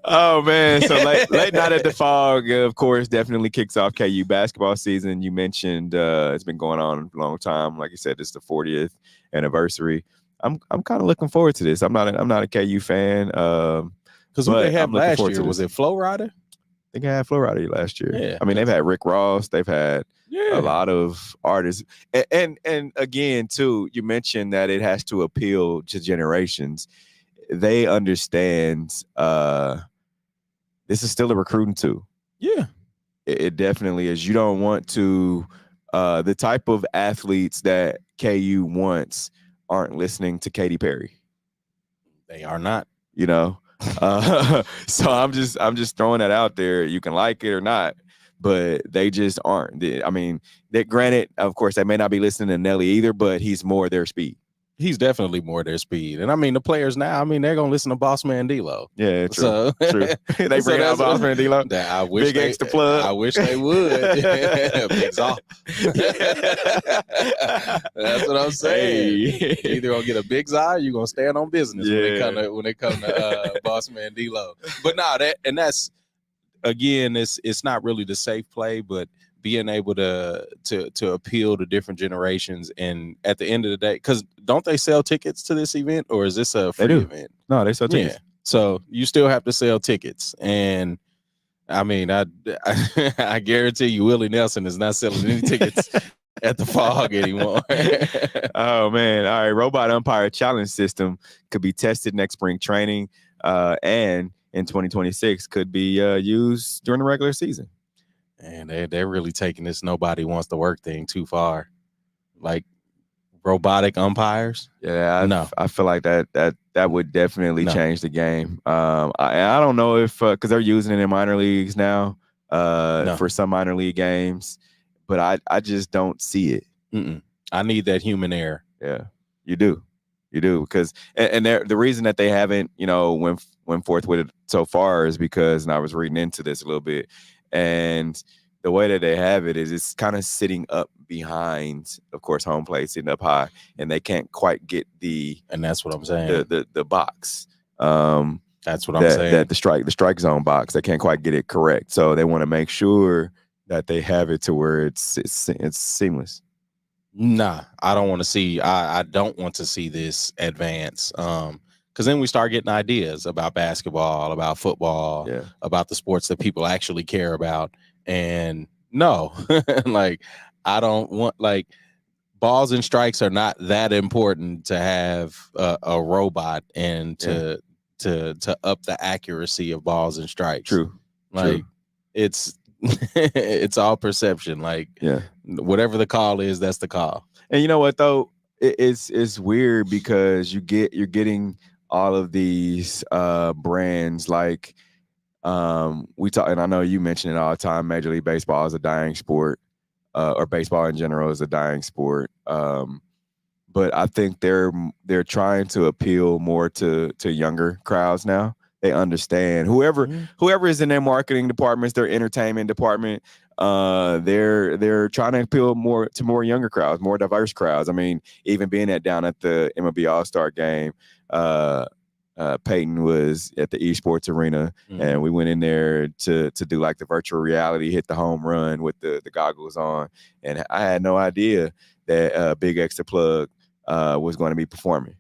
Speaker 4: Oh man, so late night at the Fog, of course, definitely kicks off KU basketball season. You mentioned it's been going on a long time. Like you said, it's the 40th anniversary. I'm kind of looking forward to this. I'm not a KU fan.
Speaker 5: Because what they had last year, was it Flow Rider?
Speaker 4: I think I had Flow Rider last year.
Speaker 5: Yeah,
Speaker 4: I mean, they've had Rick Ross. They've had a lot of artists. And again, too, you mentioned that it has to appeal to generations. They understand this is still a recruiting tool.
Speaker 5: Yeah.
Speaker 4: It definitely is. You don't want to the type of athletes that KU wants aren't listening to Katy Perry.
Speaker 5: They are not.
Speaker 4: You know? So I'm just throwing that out there. You can like it or not, but they just aren't. I mean, granted, of course, they may not be listening to Nelly either, but he's more their speed.
Speaker 5: He's definitely more their speed. And I mean, the players now, I mean, they're going to listen to Boss Man D-Lo.
Speaker 4: Yeah, true.
Speaker 5: So,
Speaker 4: true. They bring out Boss Man D-Lo.
Speaker 5: I wish
Speaker 4: Big extra plug.
Speaker 5: I wish they would. Big Zaw. That's what I'm saying.
Speaker 4: Hey.
Speaker 5: You're either going to get a Big Zaw or you're going to stand on business when they come to Boss Man D-Lo. But no, that's, again, it's not really the safe play, but being able to appeal to different generations. And at the end of the day, because don't they sell tickets to this event, or is this a free event?
Speaker 4: No, they sell tickets.
Speaker 5: Yeah. So you still have to sell tickets. And I mean, I guarantee you Willie Nelson is not selling any tickets at the Fog anymore.
Speaker 4: Oh man. All right. Robot umpire challenge system could be tested next spring training, and in 2026 could be used during the regular season.
Speaker 5: And they're really taking this nobody wants to work thing too far. Like robotic umpires.
Speaker 4: Yeah, I feel like that would definitely change the game. I don't know if because they're using it in minor leagues now for some minor league games, but I just don't see it.
Speaker 5: I need that human error.
Speaker 4: Yeah, you do because and the reason that they haven't went forth with it so far is because, and I was reading into this a little bit. And the way that they have it is it's kind of sitting up behind, of course, home plate, sitting up high, and they can't quite get
Speaker 5: and that's what I'm saying.
Speaker 4: The box.
Speaker 5: That's what I'm saying.
Speaker 4: That the strike zone box, they can't quite get it correct. So they want to make sure that they have it to where it's seamless.
Speaker 5: Nah, I don't want to see. I don't want to see this advance. Because then we start getting ideas about basketball, about football, about the sports that people actually care about. And no, like I don't want, like, balls and strikes are not that important to have a robot and to up the accuracy of balls and strikes.
Speaker 4: True.
Speaker 5: Like it's it's all perception. Like whatever the call is, that's the call.
Speaker 4: And you know what though? It's weird because you're getting all of these brands like we talk, and I know you mention it all the time. Major League Baseball is a dying sport, or baseball in general is a dying sport. But I think they're trying to appeal more to younger crowds now. They understand whoever is in their marketing departments, their entertainment department. They're trying to appeal more to more younger crowds, more diverse crowds. I mean, even being down at the MLB All-Star game, Peyton was at the esports arena, and we went in there to do like the virtual reality, hit the home run with the goggles on, and I had no idea that Big Extra Plug was going to be performing.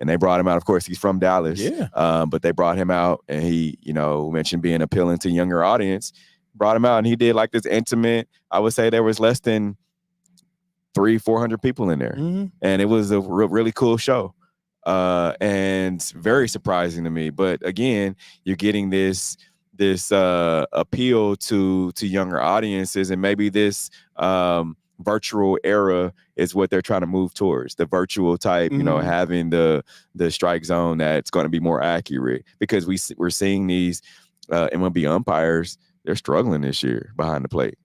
Speaker 4: And they brought him out. Of course, he's from Dallas. But they brought him out, and he, mentioned being appealing to younger audience. Brought him out, and he did like this intimate. I would say there was less than 300-400 people in there, and it was a really cool show, and very surprising to me. But again, you're getting this appeal to younger audiences, and maybe this virtual era is what they're trying to move towards, the virtual type, having the strike zone that's going to be more accurate, because we're seeing these MLB umpires, they're struggling this year behind the plate.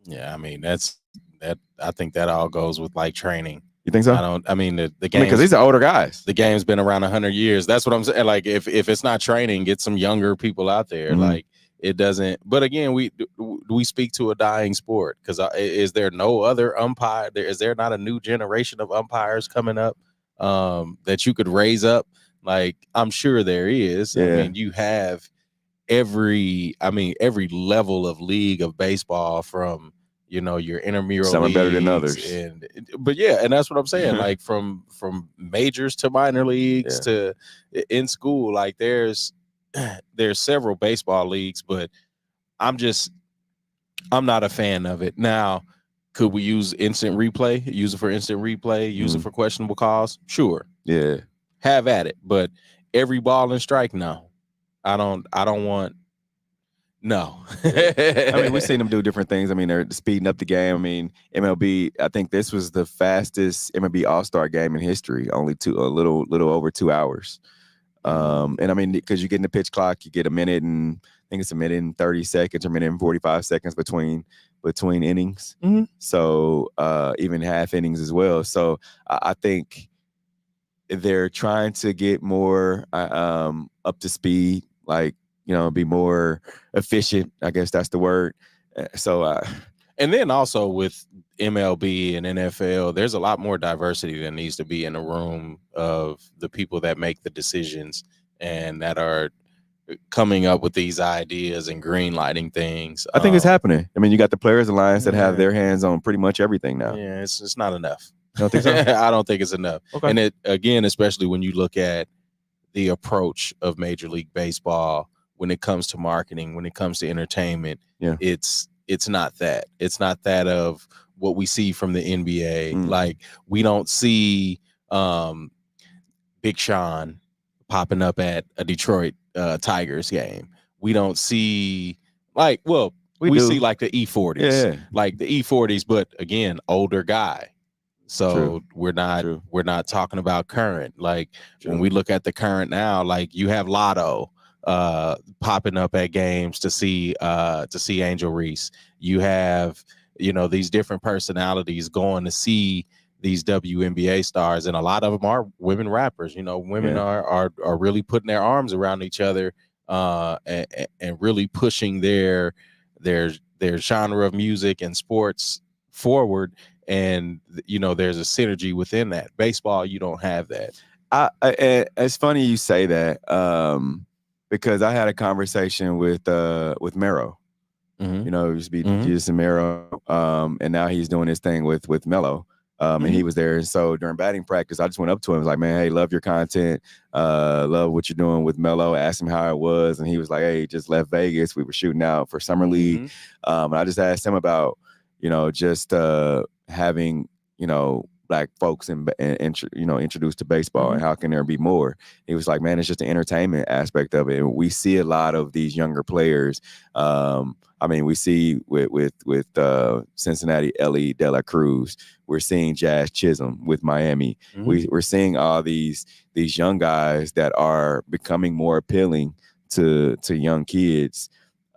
Speaker 5: Yeah, I mean, I think that all goes with like training.
Speaker 4: You think so?
Speaker 5: I mean, the game,
Speaker 4: because these are older guys.
Speaker 5: The game's been around 100 years. That's what I'm saying. Like, if it's not training, get some younger people out there.
Speaker 4: Mm-hmm.
Speaker 5: Like, it doesn't. But again, we speak to a dying sport, because is there no other umpire? Is there not a new generation of umpires coming up that you could raise up? Like, I'm sure there is.
Speaker 4: Yeah.
Speaker 5: I mean, you have every level of league of baseball, from your intramural
Speaker 4: Some are better than
Speaker 5: leagues,
Speaker 4: others.
Speaker 5: and that's what I'm saying. Like, from majors to minor leagues to in school, like there's several baseball leagues, but I'm not a fan of it. Now, could we use instant replay? Use it for instant replay? Use it for questionable calls? Sure.
Speaker 4: Yeah.
Speaker 5: Have at it. But every ball and strike, no. I don't want. No.
Speaker 4: I mean, we've seen them do different things. I mean, they're speeding up the game. I mean, MLB, I think this was the fastest MLB All-Star game in history, only a little over 2 hours. And I mean, because you get in the pitch clock, you get a minute and I think it's a minute and 30 seconds or minute and 45 seconds between innings.
Speaker 5: Mm-hmm.
Speaker 4: So even half innings as well. So I think they're trying to get more up to speed, like, be more efficient. I guess that's the word. So,
Speaker 5: and then also with MLB and NFL, there's a lot more diversity that needs to be in the room of the people that make the decisions and that are coming up with these ideas and green lighting things.
Speaker 4: I think it's happening. I mean, you got the Players Alliance that have their hands on pretty much everything now.
Speaker 5: Yeah, it's not enough.
Speaker 4: You don't think so?
Speaker 5: I don't think it's enough.
Speaker 4: Okay.
Speaker 5: And it, again, especially when you look at the approach of Major League Baseball when it comes to marketing, when it comes to entertainment, it's not that. It's not that of what we see from the NBA. Like, we don't see Big Sean popping up at a Detroit Tigers game. We don't see we see like the E40s, like the E40s, but again, older guy. So we're not talking about current. Like, when we look at the current now, like, you have Lotto popping up at games to see Angel Reese. You have these different personalities going to see these WNBA stars, and a lot of them are women rappers. Women are really putting their arms around each other and really pushing their genre of music and sports forward. And there's a synergy within that. Baseball, you don't have that.
Speaker 4: It's funny you say that because I had a conversation with Mero.
Speaker 5: Mm-hmm.
Speaker 4: It used to be Jesus and Mero, and now he's doing his thing with Melo. And he was there. And so during batting practice, I just went up to him, was like, man, hey, love your content. Love what you're doing with Melo. Asked him how it was. And he was like, hey, just left Vegas. We were shooting out for Summer League. And I just asked him about, just having, Black folks and introduced to baseball, and how can there be more? He was like, man, it's just the entertainment aspect of it. And we see a lot of these younger players. I mean, we see with Cincinnati, Ellie De La Cruz. We're seeing Jazz Chisholm with Miami. We're seeing all these young guys that are becoming more appealing to young kids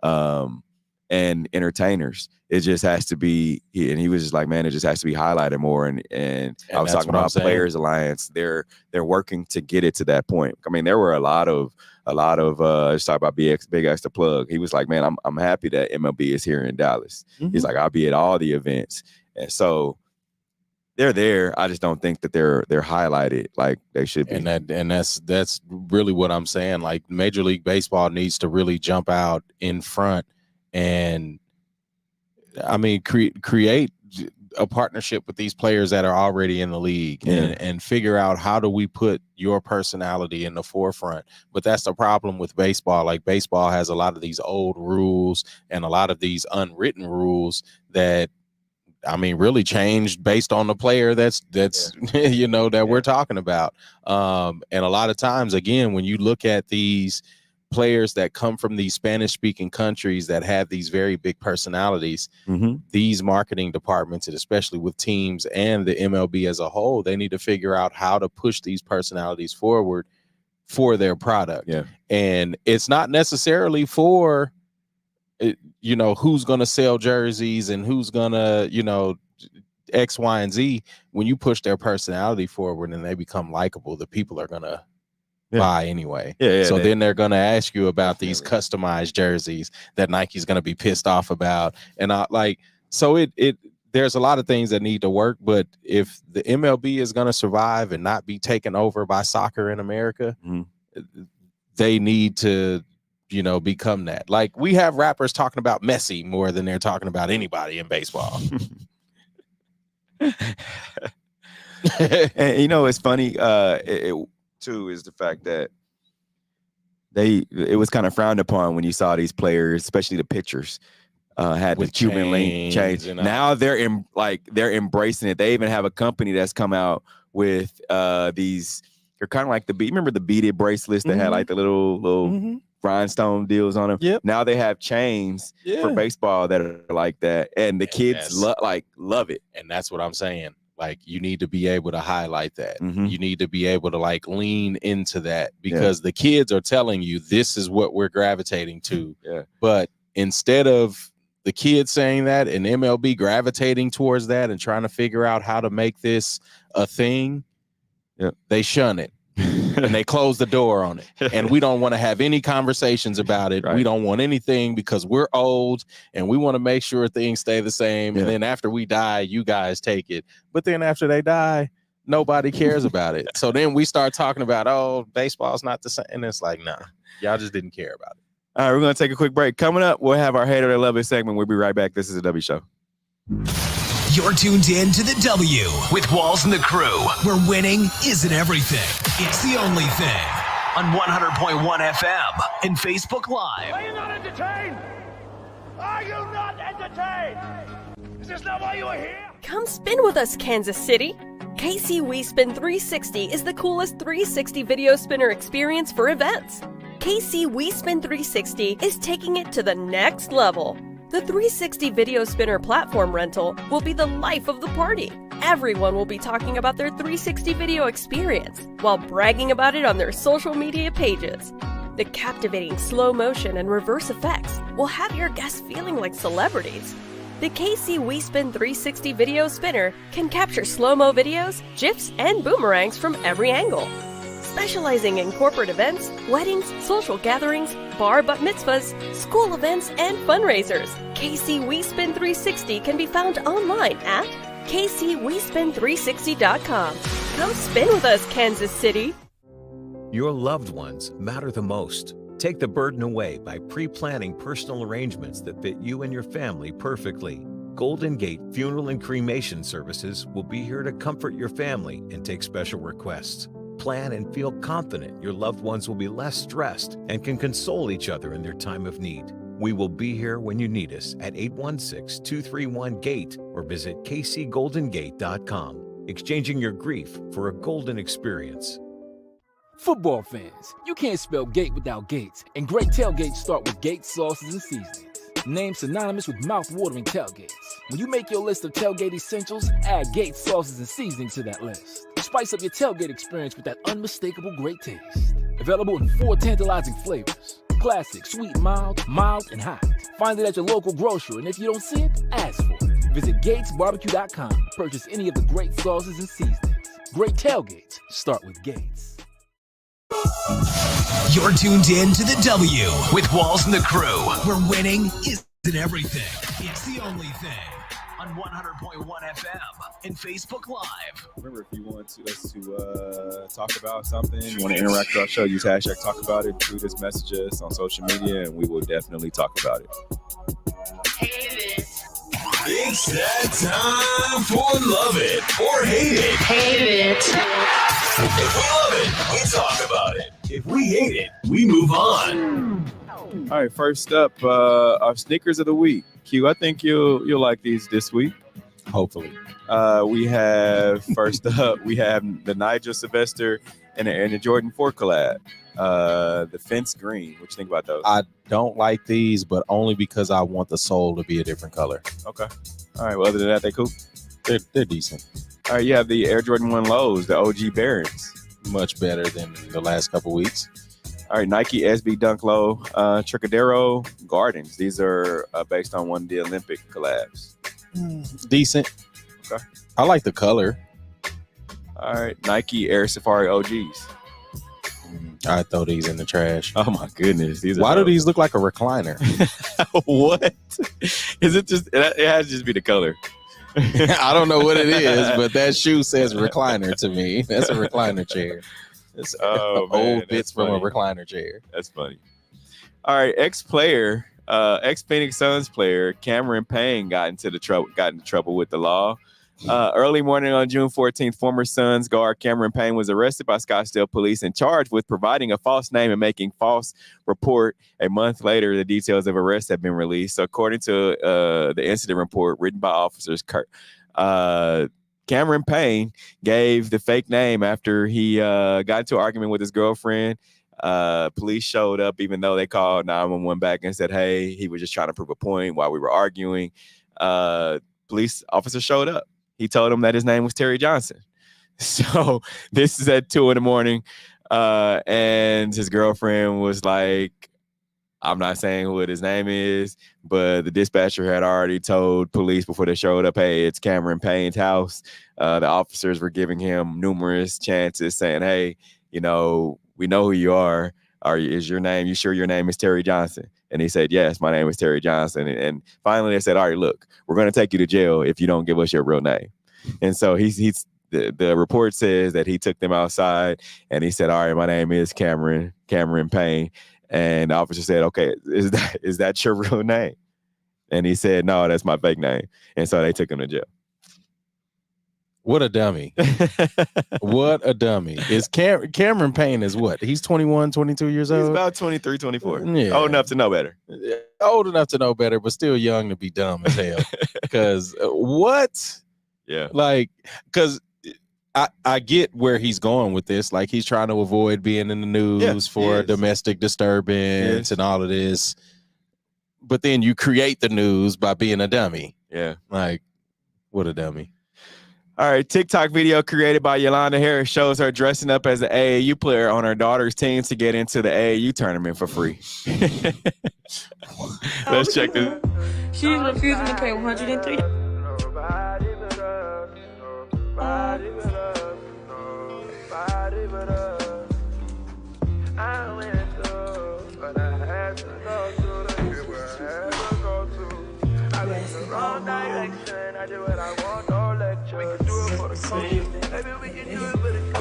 Speaker 4: and entertainers. It just has to be, and he was just like, man, it just has to be highlighted more. And I was talking about Players Alliance. They're working to get it to that point. I mean, there were a lot of let's talk about Big X the Plug. He was like, man, I'm happy that MLB is here in Dallas. He's like, I'll be at all the events. And so they're there. I just don't think that they're highlighted like they should be.
Speaker 5: And that's really what I'm saying. Like, Major League Baseball needs to really jump out in front and, I mean, create a partnership with these players that are already in the league and figure out, how do we put your personality in the forefront? But that's the problem with baseball. Like, baseball has a lot of these old rules and a lot of these unwritten rules that, I mean, really changed based on the player that's we're talking about. And a lot of times, again, when you look at these players that come from these Spanish-speaking countries that have these very big personalities, these marketing departments, and especially with teams and the MLB as a whole, they need to figure out how to push these personalities forward for their product. And it's not necessarily for who's going to sell jerseys and who's going to X, Y, and Z. When you push their personality forward and they become likable, the people are gonna buy anyway. So then they're gonna ask you about these customized jerseys that Nike's gonna be pissed off about, and there's a lot of things that need to work. But if the MLB is gonna survive and not be taken over by soccer in America, they need to, become that. Like, we have rappers talking about Messi more than they're talking about anybody in baseball.
Speaker 4: And it's funny too is the fact that it was kind of frowned upon when you saw these players, especially the pitchers, had the Cuban link change. Now they're embracing it. They even have a company that's come out with these. They're kind of like remember the beaded bracelets that had like the little rhinestone deals on them. Yep. Now they have chains for baseball that are like that, and the kids love it.
Speaker 5: And that's what I'm saying. Like, you need to be able to highlight that. You need to be able to lean into that, because the kids are telling you this is what we're gravitating to. But instead of the kids saying that and MLB gravitating towards that and trying to figure out how to make this a thing, they shun it. And they close the door on it. And we don't want to have any conversations about it. We don't want anything because we're old and we want to make sure things stay the same. And then after we die, you guys take it. But then after they die, nobody cares about it. So then we start talking about, oh, baseball's not the same. And it's like, nah, y'all just didn't care about it.
Speaker 4: All right, we're going to take a quick break. Coming up, we'll have our Hate It or Love It segment. We'll be right back. This is the W Show.
Speaker 3: You're tuned in to the W with Walls and the Crew, where winning isn't everything. It's the only thing. On 100.1 FM and Facebook Live.
Speaker 7: Are you not entertained? Are you not entertained? Is this not why you are here?
Speaker 8: Come spin with us, Kansas City. KC WeSpin 360 is the coolest 360 video spinner experience for events. KC WeSpin 360 is taking it to the next level. The 360 video spinner platform rental will be the life of the party. Everyone will be talking about their 360 video experience while bragging about it on their social media pages. The captivating slow motion and reverse effects will have your guests feeling like celebrities. The KC WeSpin 360 video spinner can capture slow-mo videos, GIFs, and boomerangs from every angle. Specializing in corporate events, weddings, social gatherings, bar bat mitzvahs, school events, and fundraisers, KC WeSpin 360 can be found online at kcwespin360.com. Come spin with us, Kansas City.
Speaker 9: Your loved ones matter the most. Take the burden away by pre-planning personal arrangements that fit you and your family perfectly. Golden Gate Funeral and Cremation Services will be here to comfort your family and take special requests. Plan and feel confident your loved ones will be less stressed and can console each other in their time of need. We will be here when you need us at 816-231-GATE or visit kcgoldengate.com, exchanging your grief for a golden experience.
Speaker 10: Football fans, you can't spell gate without Gates, and great tailgates start with Gates sauces and seasonings. Named synonymous with mouth-watering tailgates. When you make your list of tailgate essentials, add Gates sauces and seasonings to that list. Spice up your tailgate experience with that unmistakable great taste. Available in 4 tantalizing flavors: classic, sweet, mild, and hot. Find it at your local grocer, and if you don't see it, ask for it. Visit GatesBarbecue.com to purchase any of the great sauces and seasonings. Great tailgates start with Gates.
Speaker 3: You're tuned in to the W with Walls and the Crew, where winning isn't everything. It's the only thing. On 100.1 FM and Facebook Live.
Speaker 4: Remember, if you want us to talk about something, you want to interact with our show, use hashtag talk about it, tweet us, message us on social media, and we will definitely talk about it.
Speaker 3: It's that time for Love It or Hate It.
Speaker 11: Hate it.
Speaker 3: If we love it, we talk about it. If we hate it, we move on.
Speaker 4: All right, first up, our sneakers of the week. Q, I think you'll like these this week.
Speaker 5: Hopefully.
Speaker 4: We have first up, we have the Nigel Sylvester and the Jordan 4 collab. The fence green. What you think about those?
Speaker 5: I don't like these, but only because I want the sole to be a different color.
Speaker 4: Okay. All right. Well, other than that, they cool.
Speaker 5: They're decent.
Speaker 4: All right. You have the Air Jordan 1 lows, the OG Barons.
Speaker 5: Much better than the last couple weeks.
Speaker 4: All right. Nike SB Dunk Low, Trocadero Gardens. These are based on one of the Olympic collabs.
Speaker 5: Decent.
Speaker 4: Okay.
Speaker 5: I like the color.
Speaker 4: All right. Nike Air Safari OGs.
Speaker 5: I throw these in the trash.
Speaker 4: Oh my goodness.
Speaker 5: Why do these look like a recliner?
Speaker 4: What? Is it just, it has to just be the color.
Speaker 5: I don't know what it is, but that shoe says recliner to me. That's a recliner chair. It's old bits from a recliner chair.
Speaker 4: That's funny. All right, ex-Phoenix Suns player Cameron Payne got into trouble with the law. Early morning on June 14th, former Suns guard Cameron Payne was arrested by Scottsdale police and charged with providing a false name and making false report. A month later, the details of arrest have been released. So according to the incident report written by officers, Cameron Payne gave the fake name after he got into an argument with his girlfriend. Police showed up even though they called 911 back and said, hey, he was just trying to prove a point while we were arguing. Police officer showed up. He told him that his name was Terry Johnson. So this is at 2 a.m. And his girlfriend was like, I'm not saying what his name is, but the dispatcher had already told police before they showed up, hey, it's Cameron Payne's house. The officers were giving him numerous chances saying, hey, we know who you are. You sure your name is Terry Johnson? And he said, yes, my name is Terry Johnson. And finally they said, all right, look, we're going to take you to jail if you don't give us your real name. And so the report says that he took them outside and he said, all right, my name is Cameron Payne. And the officer said, okay, is that your real name? And he said, no, that's my fake name. And so they took him to jail.
Speaker 5: What a dummy. What a dummy. Is Cameron Payne is what? He's 21, 22 years old?
Speaker 4: He's about 23, 24.
Speaker 5: Yeah.
Speaker 4: Old enough to know better.
Speaker 5: Old enough to know better, but still young to be dumb as hell. Because what?
Speaker 4: Yeah.
Speaker 5: Like, because I get where he's going with this. Like, he's trying to avoid being in the news for domestic disturbance and all of this. But then you create the news by being a dummy.
Speaker 4: Yeah.
Speaker 5: Like, what a dummy.
Speaker 4: All right, TikTok video created by Yolanda Harris shows her dressing up as an AAU player on her daughter's team to get into the AAU tournament for free. Let's check this.
Speaker 11: She's refusing to pay $103.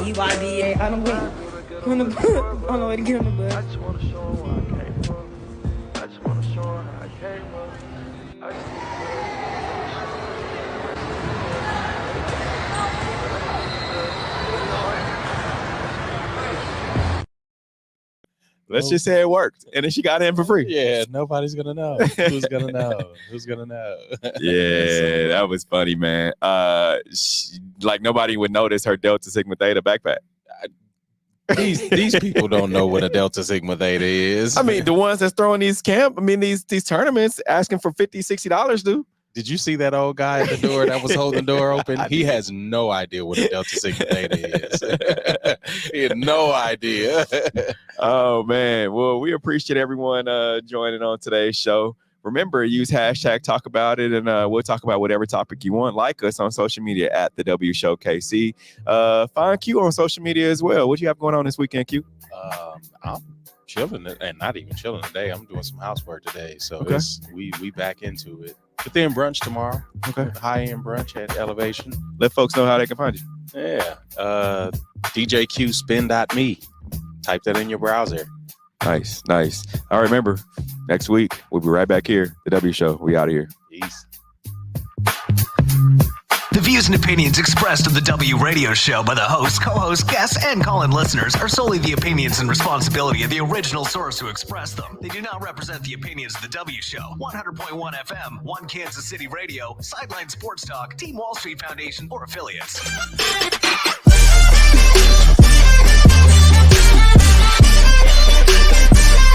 Speaker 11: You gotta be on the way. On the way to get on the bus. I just wanna show where I came from. I just wanna show how I came up.
Speaker 4: Let's just say it worked, and then she got in for free.
Speaker 5: Yeah, nobody's gonna know. Who's gonna know? Who's gonna know?
Speaker 4: Yeah, that was funny, man. Like nobody would notice her Delta Sigma Theta backpack.
Speaker 5: These people don't know what a Delta Sigma Theta is.
Speaker 4: I mean, the ones that's throwing these these tournaments asking for $50, $60, dude.
Speaker 5: Did you see that old guy at the door that was holding the door open? He has no idea what a Delta Sigma Theta is. He had no idea.
Speaker 4: Oh, man. Well, we appreciate everyone joining on today's show. Remember, use hashtag talk about it, and we'll talk about whatever topic you want. Like us on social media at The W Show KC. Find Q on social media as well. What you have going on this weekend, Q?
Speaker 5: I'm chilling, and not even chilling today. I'm doing some housework today, so
Speaker 4: okay.
Speaker 5: we back into it. But then brunch tomorrow.
Speaker 4: Okay.
Speaker 5: High-end brunch at Elevation.
Speaker 4: Let folks know how they can find you.
Speaker 5: Yeah. DJQspin.me. Type that in your browser.
Speaker 4: Nice. All right, remember, next week, we'll be right back here. The W Show. We out of here.
Speaker 5: Peace.
Speaker 3: The views and opinions expressed on the W Radio Show by the host, co-host, guests, and call-in listeners are solely the opinions and responsibility of the original source who expressed them. They do not represent the opinions of the W Show, 100.1 FM, One Kansas City Radio, Sideline Sports Talk, Team Wall Street Foundation, or affiliates.